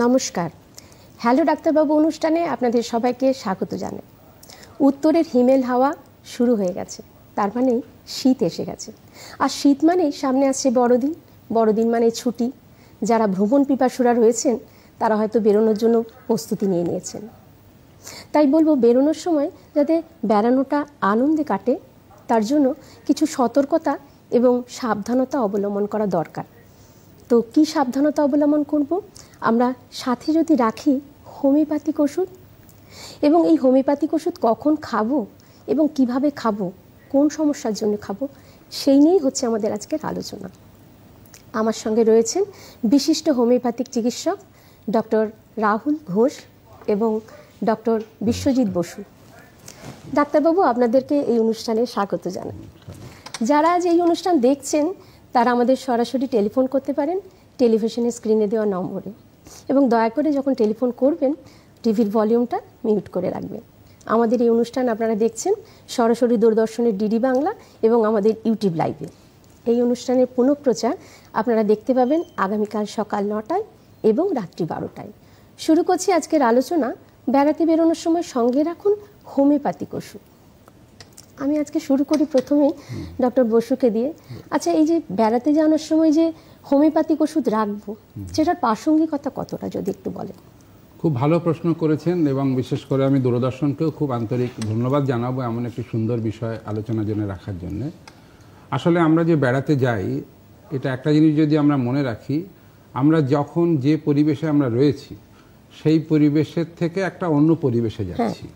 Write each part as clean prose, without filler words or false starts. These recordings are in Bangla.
নমস্কার। হ্যালো ডাক্তারবাবু অনুষ্ঠানে আপনাদের সবাইকে স্বাগত জানাই। উত্তরের হিমেল হাওয়া শুরু হয়ে গেছে, তার মানে শীত এসে গেছে। আর শীত মানেই সামনে আসছে বড়দিন, বড়দিন মানে ছুটি। যারা ভ্রমণ পিপাসুরা রয়েছেন তারা হয়তো বেরোনোর জন্য প্রস্তুতি নিয়ে নিয়েছেন। তাই বলবো, বেরোনোর সময় যাতে বেড়ানোটা আনন্দে কাটে তার জন্য কিছু সতর্কতা এবং সাবধানতা অবলম্বন করা দরকার। তো কি সাবধানতা অবলম্বন করব? আমরা সাথে যদি রাখি হোমিওপ্যাথিক ওষুধ, এবং এই হোমিওপ্যাথিক ওষুধ কখন খাবো এবং কিভাবে খাবো, কোন সমস্যার জন্য খাবো, সেই নিয়েই হচ্ছে আমাদের আজকের আলোচনা। আমার সঙ্গে রয়েছেন বিশিষ্ট হোমিওপ্যাথিক চিকিৎসক ডক্টর রাহুল ঘোষ এবং ডক্টর বিশ্বজিৎ বসু। ডাক্তারবাবু, আপনাদেরকে এই অনুষ্ঠানে স্বাগত জানাই। যারা আজ এই অনুষ্ঠান দেখছেন তারা আমাদের সরাসরি টেলিফোন করতে পারেন টেলিভিশনের স্ক্রিনে দেওয়া নম্বরে, এবং দয়া করে যখন টেলিফোন করবেন টিভির ভলিউমটা মিউট করে রাখবেন। আমাদের এই অনুষ্ঠান আপনারা দেখছেন সরাসরি দূরদর্শনের ডিডি বাংলা এবং আমাদের ইউটিউব লাইভে। এই অনুষ্ঠানের পুনঃপ্রচার আপনারা দেখতে পাবেন আগামীকাল সকাল 9টায় এবং রাত্রি 12টায়। শুরু করছি আজকের আলোচনা। বেড়াতে বেরোনোর সময় সঙ্গে রাখুন হোমিওপ্যাথিক ওষুধ। আমি আজকে শুরু করি প্রথমেই ডক্টর বসুকে দিয়ে। আচ্ছা, এই যে বেড়াতে যাওয়ার সময় যে হোমিওপ্যাথিক ওষুধ রাখবো, সেটার প্রাসঙ্গিকতা কতটা যদি একটু বলেন। খুব ভালো প্রশ্ন করেছেন, এবং বিশেষ করে আমি দূরদর্শনকেও খুব আন্তরিক ধন্যবাদ জানাবো এমন একটি সুন্দর বিষয় আলোচনার জন্য রাখার জন্য। আসলে আমরা যে বেড়াতে যাই, এটা একটা জিনিস যদি আমরা মনে রাখি, আমরা যখন যে পরিবেশে আমরা রয়েছি সেই পরিবেশের থেকে একটা অন্য পরিবেশে যাচ্ছি,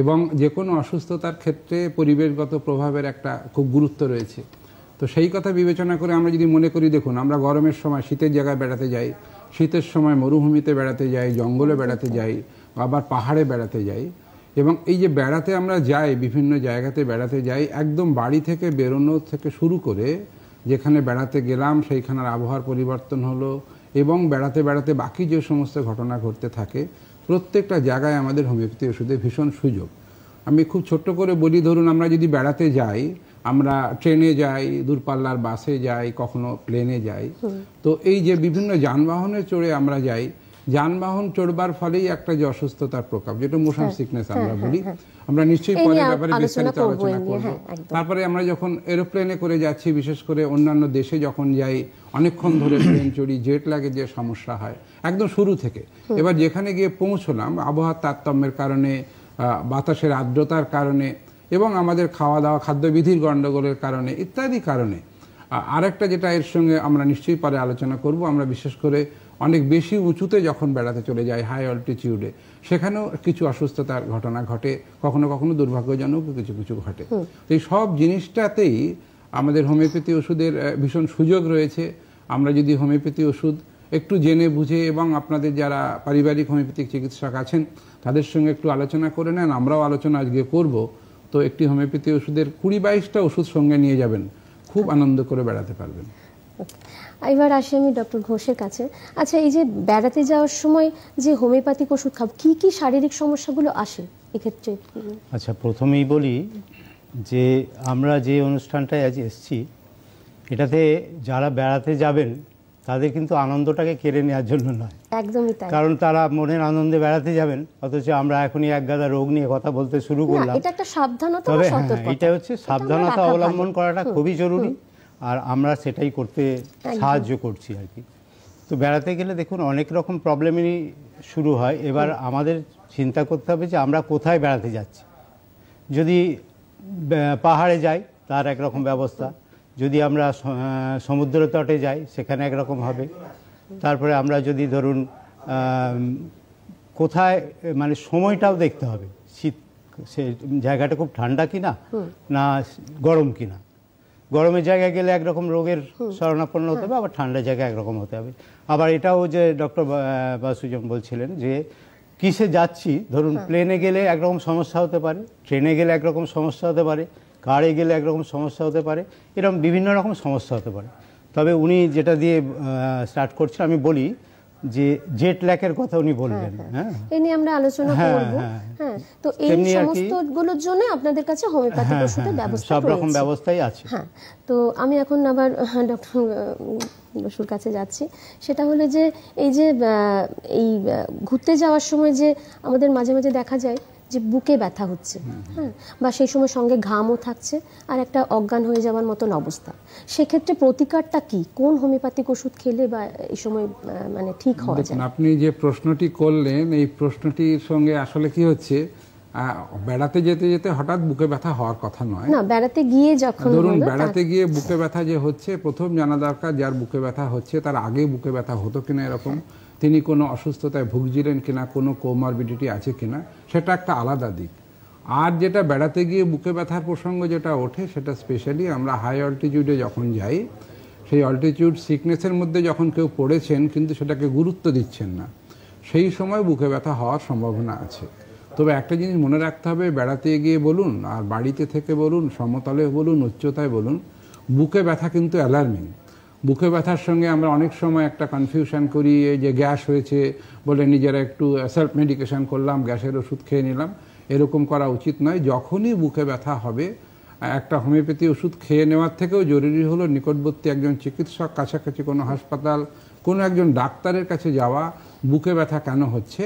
এবং যে কোনো অসুস্থতার ক্ষেত্রে পরিবেশগত প্রভাবের একটা খুব গুরুত্ব রয়েছে। তো সেই কথা বিবেচনা করে আমরা যদি মনে করি, দেখুন আমরা গরমের সময় শীতের জায়গায় বেড়াতে যাই, শীতের সময় মরুভূমিতে বেড়াতে যাই, জঙ্গলে বেড়াতে যাই, আবার পাহাড়ে বেড়াতে যাই। এবং এই যে বেড়াতে আমরা যাই, বিভিন্ন জায়গাতে বেড়াতে যাই, একদম বাড়ি থেকে বেরোনো থেকে শুরু করে যেখানে বেড়াতে গেলাম সেইখানের আবহাওয়ার পরিবর্তন হলো, এবং বেড়াতে বেড়াতে বাকি যে সমস্ত ঘটনা ঘটতে থাকে, প্রত্যেকটা জায়গায় আমাদের হোমিওপ্যাথি ওষুধের ভীষণ সুযোগ। আমি খুব ছোট্ট করে বলি, ধরুন আমরা যদি বেড়াতে যাই, আমরা ট্রেনে যাই, দূরপাল্লার বাসে যাই, কখনো প্লেনে যাই। তো এই যে বিভিন্ন যানবাহনে চড়ে আমরা যাই, যানবাহন চড়বার ফলেই একটা যে অসুস্থতার প্রকোপ, যেটা মোশন সিকনেস আমরা বলি, আমরা নিশ্চয়ই পরে ব্যাপারে বিস্তারিত আলোচনা করব। তারপরে আমরা যখন এরোপ্লেনে করে যাচ্ছি, বিশেষ করে অন্যান্য দেশে যখন যাই, অনেকক্ষণ ধরে প্লেন চড়ি, জেট লাগে যে সমস্যা হয় একদম শুরু থেকে। এবার যেখানে গিয়ে পৌঁছলাম, আবহাওয়ার তারতম্যের কারণে, বাতাসের আর্দ্রতার কারণে, এবং আমাদের খাওয়া দাওয়া খাদ্যবিধির গণ্ডগোলের কারণে ইত্যাদি কারণে, আরেকটা যেটা এর সঙ্গে আমরা নিশ্চয়ই পরে আলোচনা করব, আমরা বিশেষ করে অনেক বেশি উঁচুতে যখন বেড়াতে চলে যাই, হাই অল্টিটিউডে, সেখানেও কিছু অসুস্থতার ঘটনা ঘটে, কখনো কখনো দুর্ভাগ্যজনক কিছু কিছু ঘটে। এই সব জিনিসটাতেই আমাদের হোমিওপ্যাথি ওষুধের ভীষণ সুযোগ রয়েছে। আমরা যদি হোমিওপ্যাথি ওষুধ একটু জেনে বুঝে, এবং আপনাদের যারা পারিবারিক হোমিওপ্যাথিক চিকিৎসক আছেন তাদের সঙ্গে একটু আলোচনা করে নেন, আমরাও আলোচনা আজকে করব, তো একটি হোমিওপ্যাথি ওষুধের 20-22টা ওষুধ সঙ্গে নিয়ে যাবেন, খুব আনন্দ করে বেড়াতে পারবেন। এবার আসি আমি ডক্টর ঘোষের কাছে। আচ্ছা, এই যে বেড়াতে যাওয়ার সময় যে হোমিওপ্যাথিক ওষুধ খাব, কি কি শারীরিক সমস্যাগুলো আসে এক্ষেত্রে? আচ্ছা, প্রথমেই বলি যে আমরা যে অনুষ্ঠানটায় আজ এসেছি, এটাতে যারা বেড়াতে যাবেন তাদের কিন্তু আনন্দটাকে কেড়ে নেওয়ার জন্য নয়, একদমই তাই। কারণ তারা মনের আনন্দে বেড়াতে যাবেন, অথচ আমরা এখনই একগাদা রোগ নিয়ে কথা বলতে শুরু করলাম। এটা একটা সাবধানতা, তবে এটা হচ্ছে সাবধানতা অবলম্বন করাটা খুবই জরুরি, আর আমরা সেটাই করতে সাহায্য করছি আর কি। তো বেড়াতে গেলে দেখুন অনেক রকম প্রবলেমই শুরু হয়। এবার আমাদের চিন্তা করতে হবে যে আমরা কোথায় বেড়াতে যাচ্ছি। যদি পাহাড়ে যাই তার একরকম ব্যবস্থা, যদি আমরা সমুদ্র তটে যাই সেখানে একরকম হবে। তারপরে আমরা যদি ধরুন কোথায়, মানে সময়টাও দেখতে হবে, শীত সে জায়গাটা খুব ঠান্ডা কিনা না গরম কিনা। গরমের জায়গায় গেলে একরকম রোগের শরণাপন্ন হতে হবে, আবার ঠান্ডা জায়গায় একরকম হতে হবে। আবার এটাও যে ডক্টর বাসুজন বলছিলেন যে কিসে যাচ্ছি, ধরুন প্লেনে গেলে একরকম সমস্যা হতে পারে, ট্রেনে গেলে একরকম সমস্যা হতে পারে, কারে গেলে একরকম সমস্যা হতে পারে, এরকম বিভিন্ন রকম সমস্যা হতে পারে। তবে উনি যেটা দিয়ে স্টার্ট করছেন আমি বলি যে জেট ল্যাকের কথা উনি বললেন, হ্যাঁ এই নিয়ে আমরা আলোচনা করব। হ্যাঁ, তো এই সমস্ত গুলোর জন্য আপনাদের কাছে হোমিওপ্যাথিক ওষুধের ব্যবস্থা সব রকম ব্যবস্থাই আছে। হ্যাঁ, তো আমি এখন আবার ডক্টর বসুর কাছে যাচ্ছি। সেটা হলো যে এই যে এই ঘুরতে যাওয়ার সময় যে আমাদের মাঝে মাঝে দেখা যায় যে বুকে ব্যথা হচ্ছে, হ্যাঁ, বা সেই সময় সঙ্গে ঘামও থাকছে আর একটা অজ্ঞান হয়ে যাওয়ার মতন অবস্থা, সেক্ষেত্রে প্রতিকারটা কি? কোন হোমিওপ্যাথিক ওষুধ খেলে বা এই সময় মানে ঠিক হওয়া যায়? আপনি যে প্রশ্নটি করলেন এই প্রশ্নটির সঙ্গে আসলে কি হচ্ছে, বেড়াতে যেতে যেতে হঠাৎ বুকে ব্যথা হওয়ার কথা নয়। না, বেড়াতে গিয়ে যখন ধরুন বেড়াতে গিয়ে বুকে ব্যথা যে হচ্ছে, প্রথম জানা দরকার যার বুকে ব্যথা হচ্ছে তার আগে বুকে ব্যথা হতো কিনা এরকম, তিনি কোনো অসুস্থতায় ভুগছিলেন কিনা, কোনো কোমরবিডিটি আছে কিনা, সেটা একটা আলাদা দিক। আর যেটা বেড়াতে গিয়ে বুকে ব্যথার প্রসঙ্গ যেটা ওঠে, সেটা স্পেশালি আমরা হাই অল্টিটিউডে যখন যাই, সেই অল্টিটিউড সিকনেসের মধ্যে যখন কেউ পড়েছেন কিন্তু সেটাকে গুরুত্ব দিচ্ছেন না, সেই সময় বুকে ব্যথা হওয়ার সম্ভাবনা আছে। তবে একটা জিনিস মনে রাখতে হবে, বেড়াতে গিয়ে বলুন আর বাড়িতে থেকে বলুন, সমতলে বলুন, উচ্চতায় বলুন, বুকে ব্যথা কিন্তু অ্যালার্মিং। বুকে ব্যথার সঙ্গে আমরা অনেক সময় একটা কনফিউশন করি, এই যে গ্যাস হয়েছে বলে নিজেরা একটু সেলফ মেডিকেশন করলাম, গ্যাসের ওষুধ খেয়ে নিলাম, এরকম করা উচিত নয়। যখনই বুকে ব্যথা হবে একটা হোমিওপ্যাথি ওষুধ খেয়ে নেওয়ার থেকেও জরুরি হলো নিকটবর্তী একজন চিকিৎসক, কাছাকাছি কোনো হাসপাতাল, কোনো একজন ডাক্তারের কাছে যাওয়া। বুকে ব্যথা কেন হচ্ছে,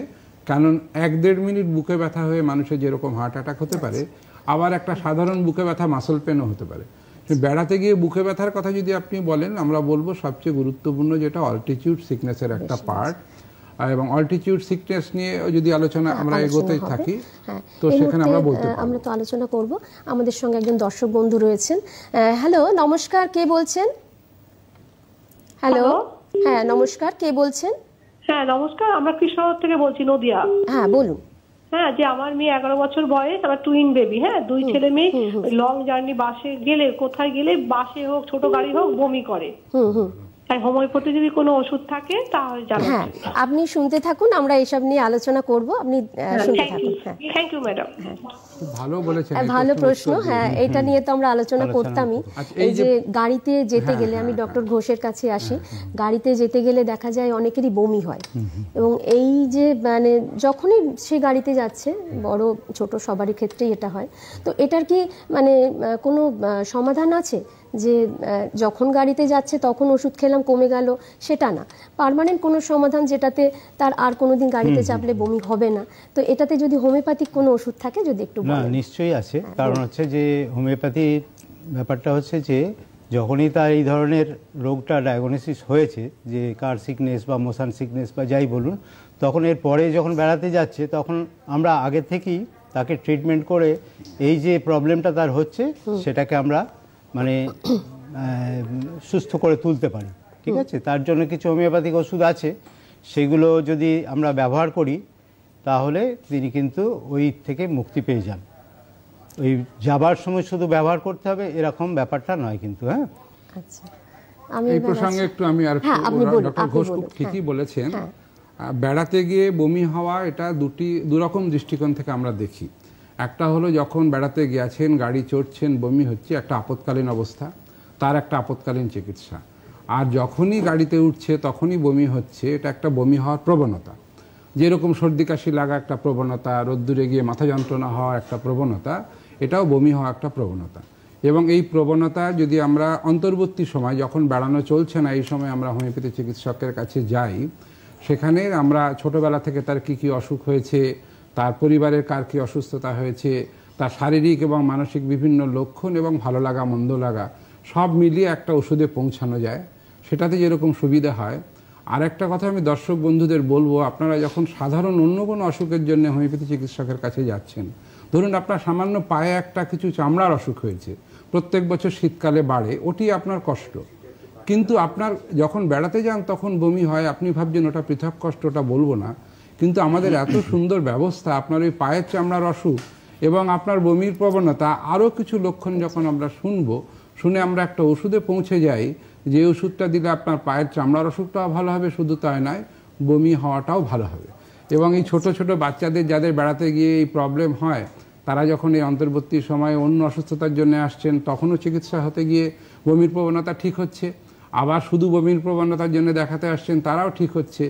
কারণ 1-1.5 মিনিট বুকে ব্যথা হয়ে মানুষের যেরকম হার্ট অ্যাটাক হতে পারে, আবার একটা সাধারণ বুকে ব্যথা মাসল পেনও হতে পারে। বেড়াতে গিয়ে বুকে ব্যথার কথা যদি আপনি বলেন, আমরা বলবো সবচেয়ে গুরুত্বপূর্ণ যেটা অল্টিটিউড সিকনেসের একটা পার্ট, এবং অল্টিটিউড সিকনেস নিয়ে যদি আলোচনা আমরা এগোতেই থাকি তো সেখানে আমরা বলতে পারবো। আমরা তো আলোচনা করব। আমাদের সঙ্গে একজন দর্শক বন্ধু রয়েছেন। হ্যালো, নমস্কার, কে বলছেন? হ্যালো, হ্যাঁ নমস্কার, কে বলছেন? হ্যাঁ নমস্কার, আমরা কৃষ্ণনগর থেকে বলছি, নদিয়া। হ্যাঁ বলুন। হ্যাঁ, যে আমার মেয়ে 11 বছর বয়স, আমার টুইন বেবি, হ্যাঁ 2 ছেলে মেয়ে। লং জার্নি বাসে গেলে, কোথায় গেলে, বাসে হোক ছোট গাড়ি হোক, বমি করে। তাই হোমিওপ্যাথি যদি কোনো ওষুধ থাকে তাহলে জানান। হ্যাঁ, আপনি শুনতে থাকুন, আমরা এসব নিয়ে আলোচনা করব, আপনি শুনতে থাকুন। হ্যাঁ, থ্যাংক ইউ ম্যাডাম। ভালো বলেছেন, ভালো প্রশ্ন। হ্যাঁ, এটা নিয়ে তো আমরা আলোচনা করতামই। এই যে গাড়িতে যেতে গেলে, আমি ডক্টর ঘোষের কাছে আসি, গাড়িতে যেতে গেলে দেখা যায় অনেকেরই বমি হয়, এবং এই যে মানে যখনই সে গাড়িতে যাচ্ছে, বড় ছোট সবারই ক্ষেত্রেই এটা হয়, তো এটার কি মানে কোনো সমাধান আছে যে যখন গাড়িতে যাচ্ছে তখন ওষুধ খেলাম কমে গেল, সেটা না, পার্মানেন্ট কোনো সমাধান যেটাতে তার আর কোনোদিন গাড়িতে চাপলে বমি হবে না, তো এটাতে যদি হোমিওপ্যাথিক কোনো ওষুধ থাকে যদি একটু না, নিশ্চয়ই আছে। কারণ হচ্ছে যে হোমিওপ্যাথি ব্যাপারটা হচ্ছে যে যখনই তার এই ধরনের রোগটা ডায়াগনোসিস হয়েছে, যে কার সিকনেস বা মোশন সিকনেস বা যাই বলুন, তখন এর পরে যখন বেড়াতে যাচ্ছে তখন আমরা আগে থেকেই তাকে ট্রিটমেন্ট করে এই যে প্রবলেমটা তার হচ্ছে সেটাকে আমরা মানে সুস্থ করে তুলতে পারি। ঠিক আছে, তার জন্য কিছু হোমিওপ্যাথিক ওষুধ আছে, সেগুলো যদি আমরা ব্যবহার করি তাহলে তিনি কিন্তু ওই থেকে মুক্তি পেয়ে যান। ওই যাবার সময় শুধু ব্যবহার করতে হবে এরকম ব্যাপারটা নয় কিন্তু। হ্যাঁ, আচ্ছা, আমি এই প্রসঙ্গে একটু আমি আর ডক্টর ঘোষ খুব ঠিকই বলেছেন। বেড়াতে গিয়ে বমি হওয়া এটা দুরকম দৃষ্টিকোণ থেকে আমরা দেখি। একটা হলো যখন বেড়াতে গিয়েছেন, গাড়ি চড়ছেন, বমি হচ্ছে, একটা আপৎকালীন অবস্থা, তার একটা আপৎকালীন চিকিৎসা। আর যখনই গাড়িতে উঠছে তখনই বমি হচ্ছে, এটা একটা বমি হওয়ার প্রবণতা। যেরকম সর্দি কাশি লাগা একটা প্রবণতা, রোদ্দুরে গিয়ে মাথা যন্ত্রণা হওয়া একটা প্রবণতা, এটাও বমি হওয়া একটা প্রবণতা। এবং এই প্রবণতা যদি আমরা অন্তর্বর্তী সময় যখন বেড়ানো চলছে না, এই সময় আমরা হোমিওপ্যাথি চিকিৎসকের কাছে যাই, সেখানে আমরা ছোটবেলা থেকে তার কি কি অসুখ হয়েছে, তার পরিবারের কার কি অসুস্থতা হয়েছে, তার শারীরিক এবং মানসিক বিভিন্ন লক্ষণ এবং ভালো লাগা মন্দ লাগা সব মিলিয়ে একটা ওষুধে পৌঁছানো যায়, সেটাতে যেরকম সুবিধা হয়। আর একটা কথা আমি দর্শক বন্ধুদের বলবো, আপনারা যখন সাধারণ অন্য কোনো অসুখের জন্য হোমিওপ্যাথি চিকিৎসকের কাছে যাচ্ছেন, ধরুন আপনার সামান্য পায়ে একটা কিছু চামড়ার অসুখ হয়েছে, প্রত্যেক বছর শীতকালে বাড়ে, ওটি আপনার কষ্ট, কিন্তু আপনার যখন বেড়াতে যান তখন বমি হয়, আপনি ভাবছেন ওটা পৃথক কষ্ট, ওটা বলবো না, কিন্তু আমাদের এত সুন্দর ব্যবস্থা, আপনার ওই পায়ের চামড়ার অসুখ এবং আপনার বমির প্রবণতা আরও কিছু লক্ষণ যখন আমরা শুনে আমরা একটা ওষুধে পৌঁছে যাই, যে ওষুধটা দিলে আপনার পায়ের চামড়ার অসুখটাও ভালো হবে, শুধু তাই নয় বমি হওয়াটাও ভালো হবে। এবং এই ছোট ছোট বাচ্চাদের যাদের বেড়াতে গিয়ে এই প্রবলেম হয়, তারা যখন এই অন্তর্বর্তী সময়ে অন্য অসুস্থতার জন্য আসছেন, তখনও চিকিৎসা হতে গিয়ে বমির প্রবণতা ঠিক হচ্ছে, আবার শুধু বমির প্রবণতার জন্য দেখাতে আসছেন, তারাও ঠিক হচ্ছে।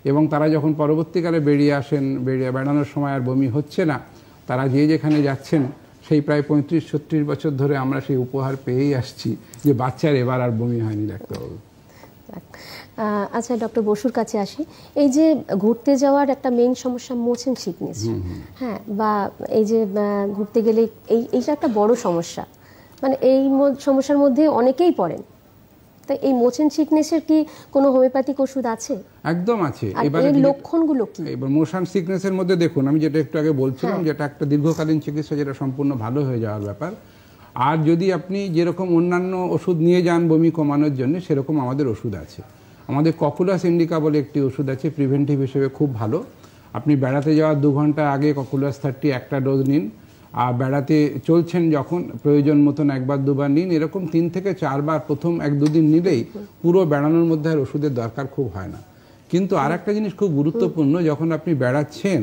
এবং তারা যখন পরবর্তীকালে বেরিয়ে আসেন, বেড়ানোর সময় আর বমি হচ্ছে না, তারা যে যেখানে যাচ্ছেন সেই প্রায় 35-36 বছর ধরে আমরা সেই উপহার পেয়েই আসছি যে বাচ্চার এবার আর বমি হয়নি ডাক্তারবাবু। আচ্ছা ডক্টর বসুর কাছে আসি। এই যে ঘুরতে যাওয়ার একটা মেইন সমস্যা মোশন সিকনেস, হ্যাঁ, বা এই যে ঘুরতে গেলে এইটা একটা বড় সমস্যা, মানে এই সমস্যার মধ্যে অনেকেই পড়েন। তাই এই মোশন সিকনেসের কি কোনো হোমিওপ্যাথিক ওষুধ আছে? একদম আছে। এবারে লক্ষণগুলো কি? এবার মোশন সিকনেসের মধ্যে দেখুন, আমি যেটা একটু আগে বলছিলাম, যেটা একটা দীর্ঘকালীন চিকিৎসা, যেটা সম্পূর্ণ ভালো হয়ে যাওয়ার ব্যাপার। আর যদি আপনি যেরকম অন্যান্য ওষুধ নিয়ে যান বমি কমানোর জন্য, সেরকম আমাদের ওষুধ আছে। আমাদের ককুলাস ইন্ডিকা বলে একটি ওষুধ আছে, প্রিভেন্টিভ হিসেবে খুব ভালো। আপনি বেড়াতে যাওয়ার 2 ঘন্টা আগে ককুলাস 30 একটা ডোজ নিন, আর বেড়াতে চলছেন যখন প্রয়োজন মতন 1-2 বার নিন। এরকম 3 থেকে 4 বার প্রথম 1-2 দিন নিলেই পুরো বেড়ানোর মধ্যে আর ওষুধের দরকার খুব হয় না। কিন্তু আর একটা জিনিস খুব গুরুত্বপূর্ণ, যখন আপনি বেড়াচ্ছেন,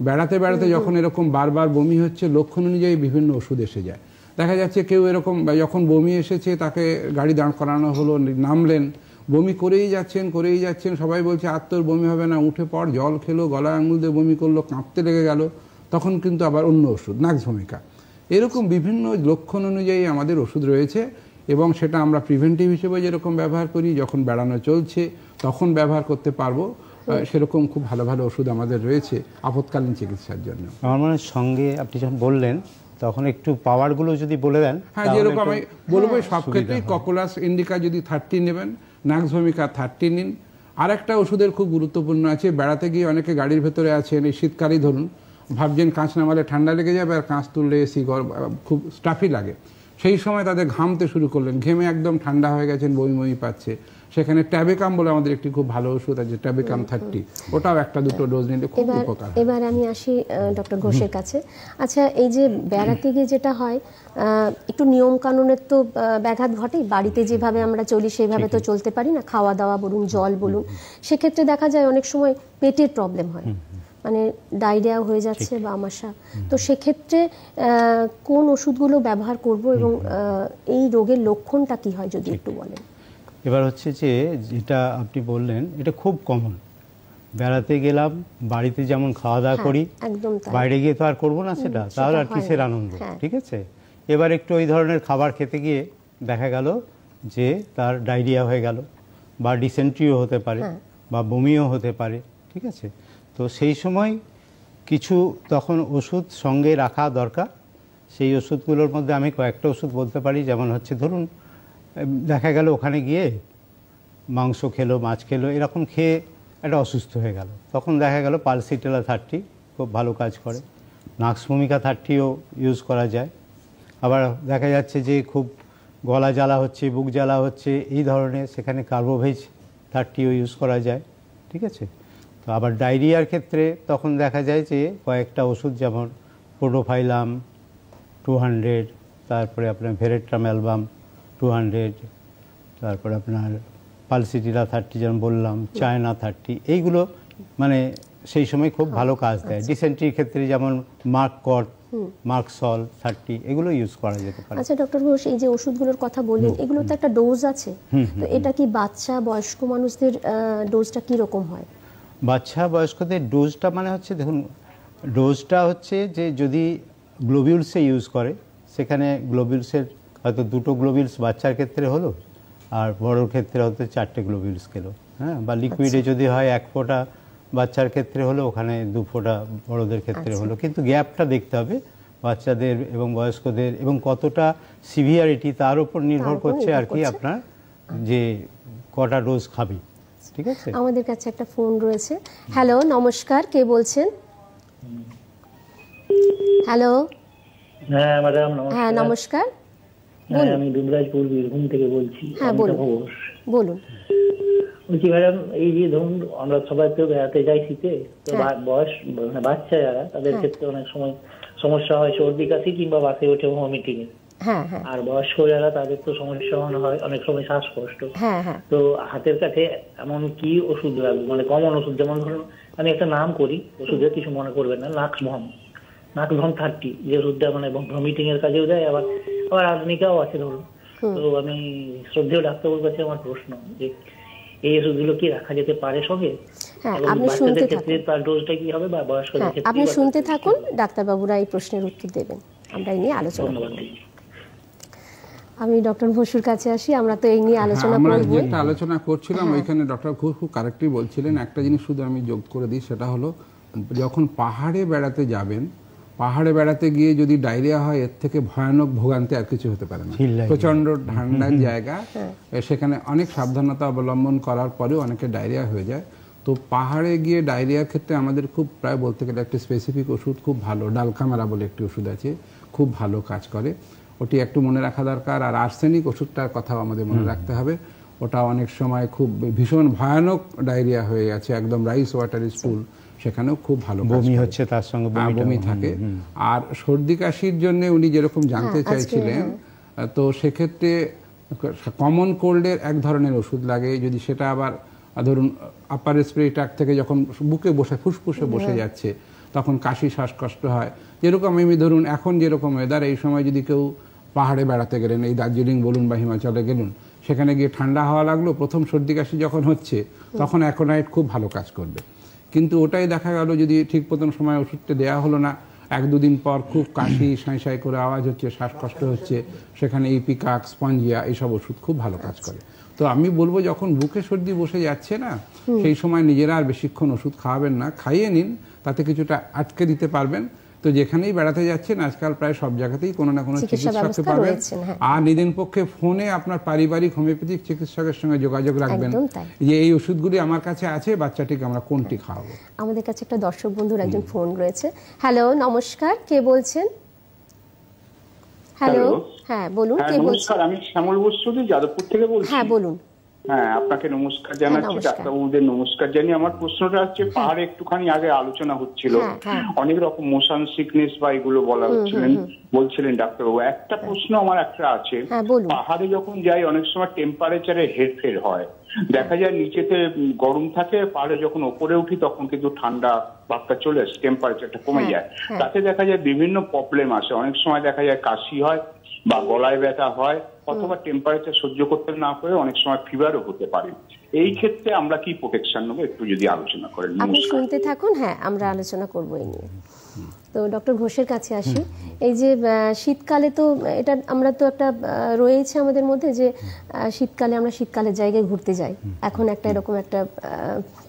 বেড়াতে বেড়াতে যখন এরকম বারবার বমি হচ্ছে, লক্ষণ অনুযায়ী বিভিন্ন ওষুধ এসে যায়। দেখা যাচ্ছে কেউ এরকম যখন বমি এসেছে তাকে গাড়ি দাঁড় করানো হলো, নামলেন, বমি করেই যাচ্ছেন, সবাই বলছে আর তোর বমি হবে না, উঠে পড়, জল খেলো, গলায় আঙুল দিয়ে বমি করলো, কাঁপতে লেগে গেল, তখন কিন্তু আবার অন্য ওষুধ, নাক্স ভূমিকা। এরকম বিভিন্ন লক্ষণ অনুযায়ী আমাদের ওষুধ রয়েছে, এবং সেটা আমরা প্রিভেন্টিভ হিসেবে যেরকম ব্যবহার করি, যখন বেড়ানো চলছে তখন ব্যবহার করতে পারবো, সেরকম খুব ভালো ভালো ওষুধ আমাদের রয়েছে আপৎকালীন চিকিৎসার জন্য। আমার মনে হয় সঙ্গে আপনি যখন বললেন তখন একটু পাওয়ারগুলো যদি বলে দেন। হ্যাঁ, যেরকম আমি বলবো সব ক্ষেত্রেই ককুলাস ইন্ডিকা যদি 30 নেবেন, নাক্স ভূমিকা 30 নিন। আর একটা ওষুধের খুব গুরুত্বপূর্ণ আছে, বেড়াতে গিয়ে অনেকে গাড়ির ভেতরে আছেন, এই শীতকালই ধরুন, ভাবছেন কাঁচ নামালে ঠান্ডা লেগে যাবে, আর কাঁচ তুললে এসি খুব স্টাফি লাগে, সেই সময় তাদের ঘামতে শুরু করলেন, ঘেমে একদম ঠান্ডা হয়ে গেছেন, বমি পাচ্ছে, সেখানে ট্যাবেকাম বলে আমাদের একটি খুব ভালো ওষুধ আছে, ট্যাবেকাম 30, ওটাও 1-2 ডোজ নিলে খুব উপকার। এবার আমি আসি ডক্টর ঘোষের কাছে। আচ্ছা, এই যে বেড়াতে গিয়ে যেটা হয়, একটু নিয়ম কানুনের তো ব্যাঘাত ঘটে, বাড়িতে যেভাবে আমরা চলি সেভাবে তো চলতে পারি না, খাওয়া দাওয়া বলুন, জল বলুন, সেক্ষেত্রে দেখা যায় অনেক সময় পেটের প্রবলেম হয়, মানে ডায়রিয়া হয়ে যাচ্ছে বা আমাশা। তো সেক্ষেত্রে কোন ওষুধগুলো ব্যবহার করব এবং এই রোগের লক্ষণটা কি হয় যদি একটু বলেন। এবার হচ্ছে যে যেটা আপনি বললেন এটা খুব কমন, বেড়াতে গেলাম, বাড়িতে যেমন খাওয়া দাওয়া করি, বাইরে গিয়ে তো আর করবো না সেটা, তাহলে আর কিসের আনন্দ, ঠিক আছে। এবার একটু ওই ধরনের খাবার খেতে গিয়ে দেখা গেল যে তার ডায়রিয়া হয়ে গেল, বা ডিসেন্ট্রিও হতে পারে, বা বমিও হতে পারে, ঠিক আছে। তো সেই সময় কিছু তখন ওষুধ সঙ্গে রাখা দরকার। সেই ওষুধগুলোর মধ্যে আমি কয়েকটা ওষুধ বলতে পারি, যেমন হচ্ছে ধরুন দেখা গেল ওখানে গিয়ে মাংস খেলো, মাছ খেলো, এরকম খেয়ে একটা অসুস্থ হয়ে গেল, তখন দেখা গেল পালসিটেলা 30 খুব ভালো কাজ করে, নাক্স ভূমিকা 30ও ইউজ করা যায়। আবার দেখা যাচ্ছে যে খুব গলা জ্বালা হচ্ছে, বুক জ্বালা হচ্ছে, এই ধরনের, সেখানে কার্বোভেজ 30ও ইউজ করা যায়, ঠিক আছে। তো আবার ডায়রিয়ার ক্ষেত্রে তখন দেখা যায় যে কয়েকটা ওষুধ, যেমন প্রোডোফাইলাম 200, তারপরে আপনার ভেরেট্রাম্যালবাম 200, তারপরে আপনার পালসিটিলা 30 যেমন বললাম, চায়না 30, এইগুলো মানে সেই সময় খুব ভালো কাজ দেয়। ডিসেন্ট্রির ক্ষেত্রে যেমন মার্ককট, মার্কসল 30, এগুলো ইউজ করা যেতে পারে। আচ্ছা ডক্টর ঘোষ, এই যে ওষুধগুলোর কথা বললেন, এগুলো তো একটা ডোজ আছে, তো এটা কি বাচ্চা বয়স্ক মানুষদের ডোজটা কি রকম হয়? বাচ্চা বয়স্কদের ডোজটা মানে হচ্ছে, দেখুন ডোজটা হচ্ছে যে যদি গ্লোবিউলসে ইউজ করে, সেখানে গ্লোবিউলসের হয়তো 2টো গ্লোবিউলস বাচ্চার ক্ষেত্রে হলো, আর বড়োর ক্ষেত্রে হয়তো 4টে গ্লোবিউলস খেলো, হ্যাঁ, বা লিকুইডে যদি হয় 1 ফোঁটা বাচ্চার ক্ষেত্রে হলো, ওখানে 2 ফোঁটা বড়োদের ক্ষেত্রে হলো। কিন্তু গ্যাপটা দেখতে হবে বাচ্চাদের এবং বয়স্কদের, এবং কতটা সিভিয়ারিটি তার উপর নির্ভর করছে আর কি, আপনার যে কটা ডোজ খাবে, ঠিক আছে। আমাদের কাছে একটা ফোন রয়েছে। হ্যালো, নমস্কার, কে বলছেন? হ্যালো। হ্যাঁ ম্যাডাম, নমস্কার। হ্যাঁ নমস্কার, আমি দুবরাজপুর বীরভূম থেকে বলছি। হ্যাঁ বলুন। বলছি ম্যাডাম, এই যে ধরুন আমরা সবাই তো বেড়াতে যাই শীতে, তো বয়স বাচ্চা যারা, তাদের ক্ষেত্রে অনেক সময় সমস্যা হয় সর্দি কাশি কিংবা বাসে ওঠে ভমিটিং এ। আর বয়স্ক যারা, তাদের তো সমস্যা হয় অনেক সময় শ্বাসকষ্ট। তো হাতের কাছে এমন কি ওষুধ লাগবে, মানে কমন ওষুধ, যেমন ধরুন আমি একটা নাম করি ওষুধের, কিছু মনে করবেন না, নাক্সভম 30, যে ওষুধটা মানে ভমিটিং এর কাজেও দেয়, আবার আধুনিকাও আছে ধরুন। তো আমি শ্রদ্ধেয় ডাক্তারবাবুর কাছে আমার প্রশ্ন, যে এই ওষুধগুলো কি রাখা যেতে পারে সঙ্গে? হ্যাঁ, এবং আপনি শুনতে বাচ্চাদের থাকুন। ক্ষেত্রে তার ডোজটা কি হবে বা বয়স্কদের হ্যাঁ, ক্ষেত্রে? আপনি শুনতে থাকুন, ডাক্তারবাবুরা এই প্রশ্নের উত্তর দেবেন, আমরা এই নিয়ে আলোচনা ধন্যবাদ। করব। আমি ডক্টর বসুর কাছে আসি, আমরা তো এই নিয়ে আলোচনা আমরা করব। যেটা আলোচনা করছিলাম ওইখানে ডক্টর খুব কারেক্টলি বলছিলেন। একটা জিনিস শুধু আমি যোগ করে দিই, সেটা হলো যখন পাহাড়ে বেড়াতে যাবেন, পাহাড়ে বেড়াতে গিয়ে যদি ডায়রিয়া হয়, এর থেকে ভয়ানক ভোগান্তি আর কিছু হতে পারে না। প্রচন্ড ঠান্ডার জায়গা, সেখানে অনেক সাবধানতা অবলম্বন করার পরেও অনেকে ডায়রিয়া হয়ে যায়। তো পাহাড়ে গিয়ে ডায়রিয়ার ক্ষেত্রে আমাদের খুব প্রায় বলতে গেলে একটি স্পেসিফিক ওষুধ খুব ভালো, ডালকামারা বলে একটি ওষুধ আছে, খুব ভালো কাজ করে, ওটি একটু মনে রাখা দরকার। আর আর্সেনিক ওষুধটার কথাও আমাদের মনে রাখতে হবে, ওটা অনেক সময় খুব ভীষণ ভয়ানক ডায়রিয়া হয়ে গেছে, একদম রাইস ওয়াটার স্টুল, সেখানেও খুব ভালো বমি হচ্ছে, তার সঙ্গে বমি থাকে। আর সর্দি কাশির জন্য উনি যেরকম জানতে চাইছিলেন, তো সেক্ষেত্রে কমন কোল্ডের এক ধরনের ওষুধ লাগে, যদি সেটা আবার ধরুন আপার রেসপিরেটরি ট্র্যাক্ট থেকে যখন বুকে বসে ফুসফুসে বসে যাচ্ছে, তখন কাশি শ্বাসকষ্ট হয়। যেরকম আমি ধরুন এখন যেরকম ওয়েদার, এই সময় যদি কেউ পাহাড়ে বেড়াতে গেলেন, এই দার্জিলিং বলুন বা হিমাচলে গেলুন, সেখানে গিয়ে ঠান্ডা হাওয়া লাগলো, প্রথম সর্দি কাশি যখন হচ্ছে, তখন অ্যাকোনাইট খুব ভালো কাজ করবে। কিন্তু ওটাই দেখা গেল যদি ঠিক মতন সময় ওষুধটা দেওয়া হলো না, 1-2 দিন পর খুব কাশি, সাঁই সাঁই করে আওয়াজ হচ্ছে, শ্বাসকষ্ট হচ্ছে, সেখানে ইপিকাক, স্পঞ্জিয়া এইসব ওষুধ খুব ভালো কাজ করে। তো আমি বলবো যখন বুকে সর্দি বসে যাচ্ছে না, সেই সময় নিজেরা আর বেশিক্ষণ ওষুধ খাওয়াবেন না, খাইয়ে নিন, তাতে কিছুটা আটকে দিতে পারবেন। তো যেখানেই বেড়াতে যাচ্ছেন আজকাল প্রায় সব জায়গাতেই কোনো না কোনো চিকিৎসককে পাবেন। আর নিজের পক্ষে ফোনে আপনার পারিবারিক হোমিওপ্যাথিক চিকিৎসকের সঙ্গে যোগাযোগ রাখবেন যে এই ওষুধগুলি আমার কাছে আছে, বাচ্চাটিকে আমরা কোনটি খাওয়াবো। আমাদের কাছে একটা দর্শক বন্ধুর একজন ফোন রয়েছে। হ্যালো, নমস্কার, কে বলছেন? হ্যালো, হ্যাঁ বলুন, কে বলছেন? নমস্কার, আমি শ্যামল বসুদি যাদবপুর থেকে বলছি। হ্যাঁ বলুন। হ্যাঁ, আপনাকে নমস্কার জানাচ্ছি, ডাক্তারবাবুদের নমস্কার জানিয়ে আমার প্রশ্নটা হচ্ছে, পাহাড়ে একটুখানি আগে আলোচনা হচ্ছিল, অনেক রকম মোশন সিকনেস বা এগুলো বলছিলেন ডাক্তারবাবু। একটা প্রশ্ন আমার একটা আছে, পাহাড়ে যখন যাই অনেক সময় টেম্পারেচারে হেরফের হয়, দেখা যায় নিচেতে গরম থাকে, পাহাড়ে যখন ওপরে উঠি তখন কিন্তু ঠান্ডা ভাবটা চলে আসে, টেম্পারেচারটা কমে যায়, তাতে দেখা যায় বিভিন্ন প্রবলেম আসে। অনেক সময় দেখা যায় কাশি হয় বা গলায় ব্যথা হয়, অথবা টেম্পারেচার সহ্য করতে না পারে অনেক সময় ফিভারও হতে পারে। এই ক্ষেত্রে আমরা কি প্রোটেকশন নেবো, একটু যদি আলোচনা করেন। আপনি শুনতে থাকুন, হ্যাঁ আমরা আলোচনা করবো এই নিয়ে। তো ডক্টর ঘোষের কাছে আসি। এই যে শীতকালে তো এটা আমরা তো একটা রয়েছে আমাদের মধ্যে যে শীতকালে আমরা শীতকালের জায়গায় ঘুরতে যাই, এখন একটা এরকম একটা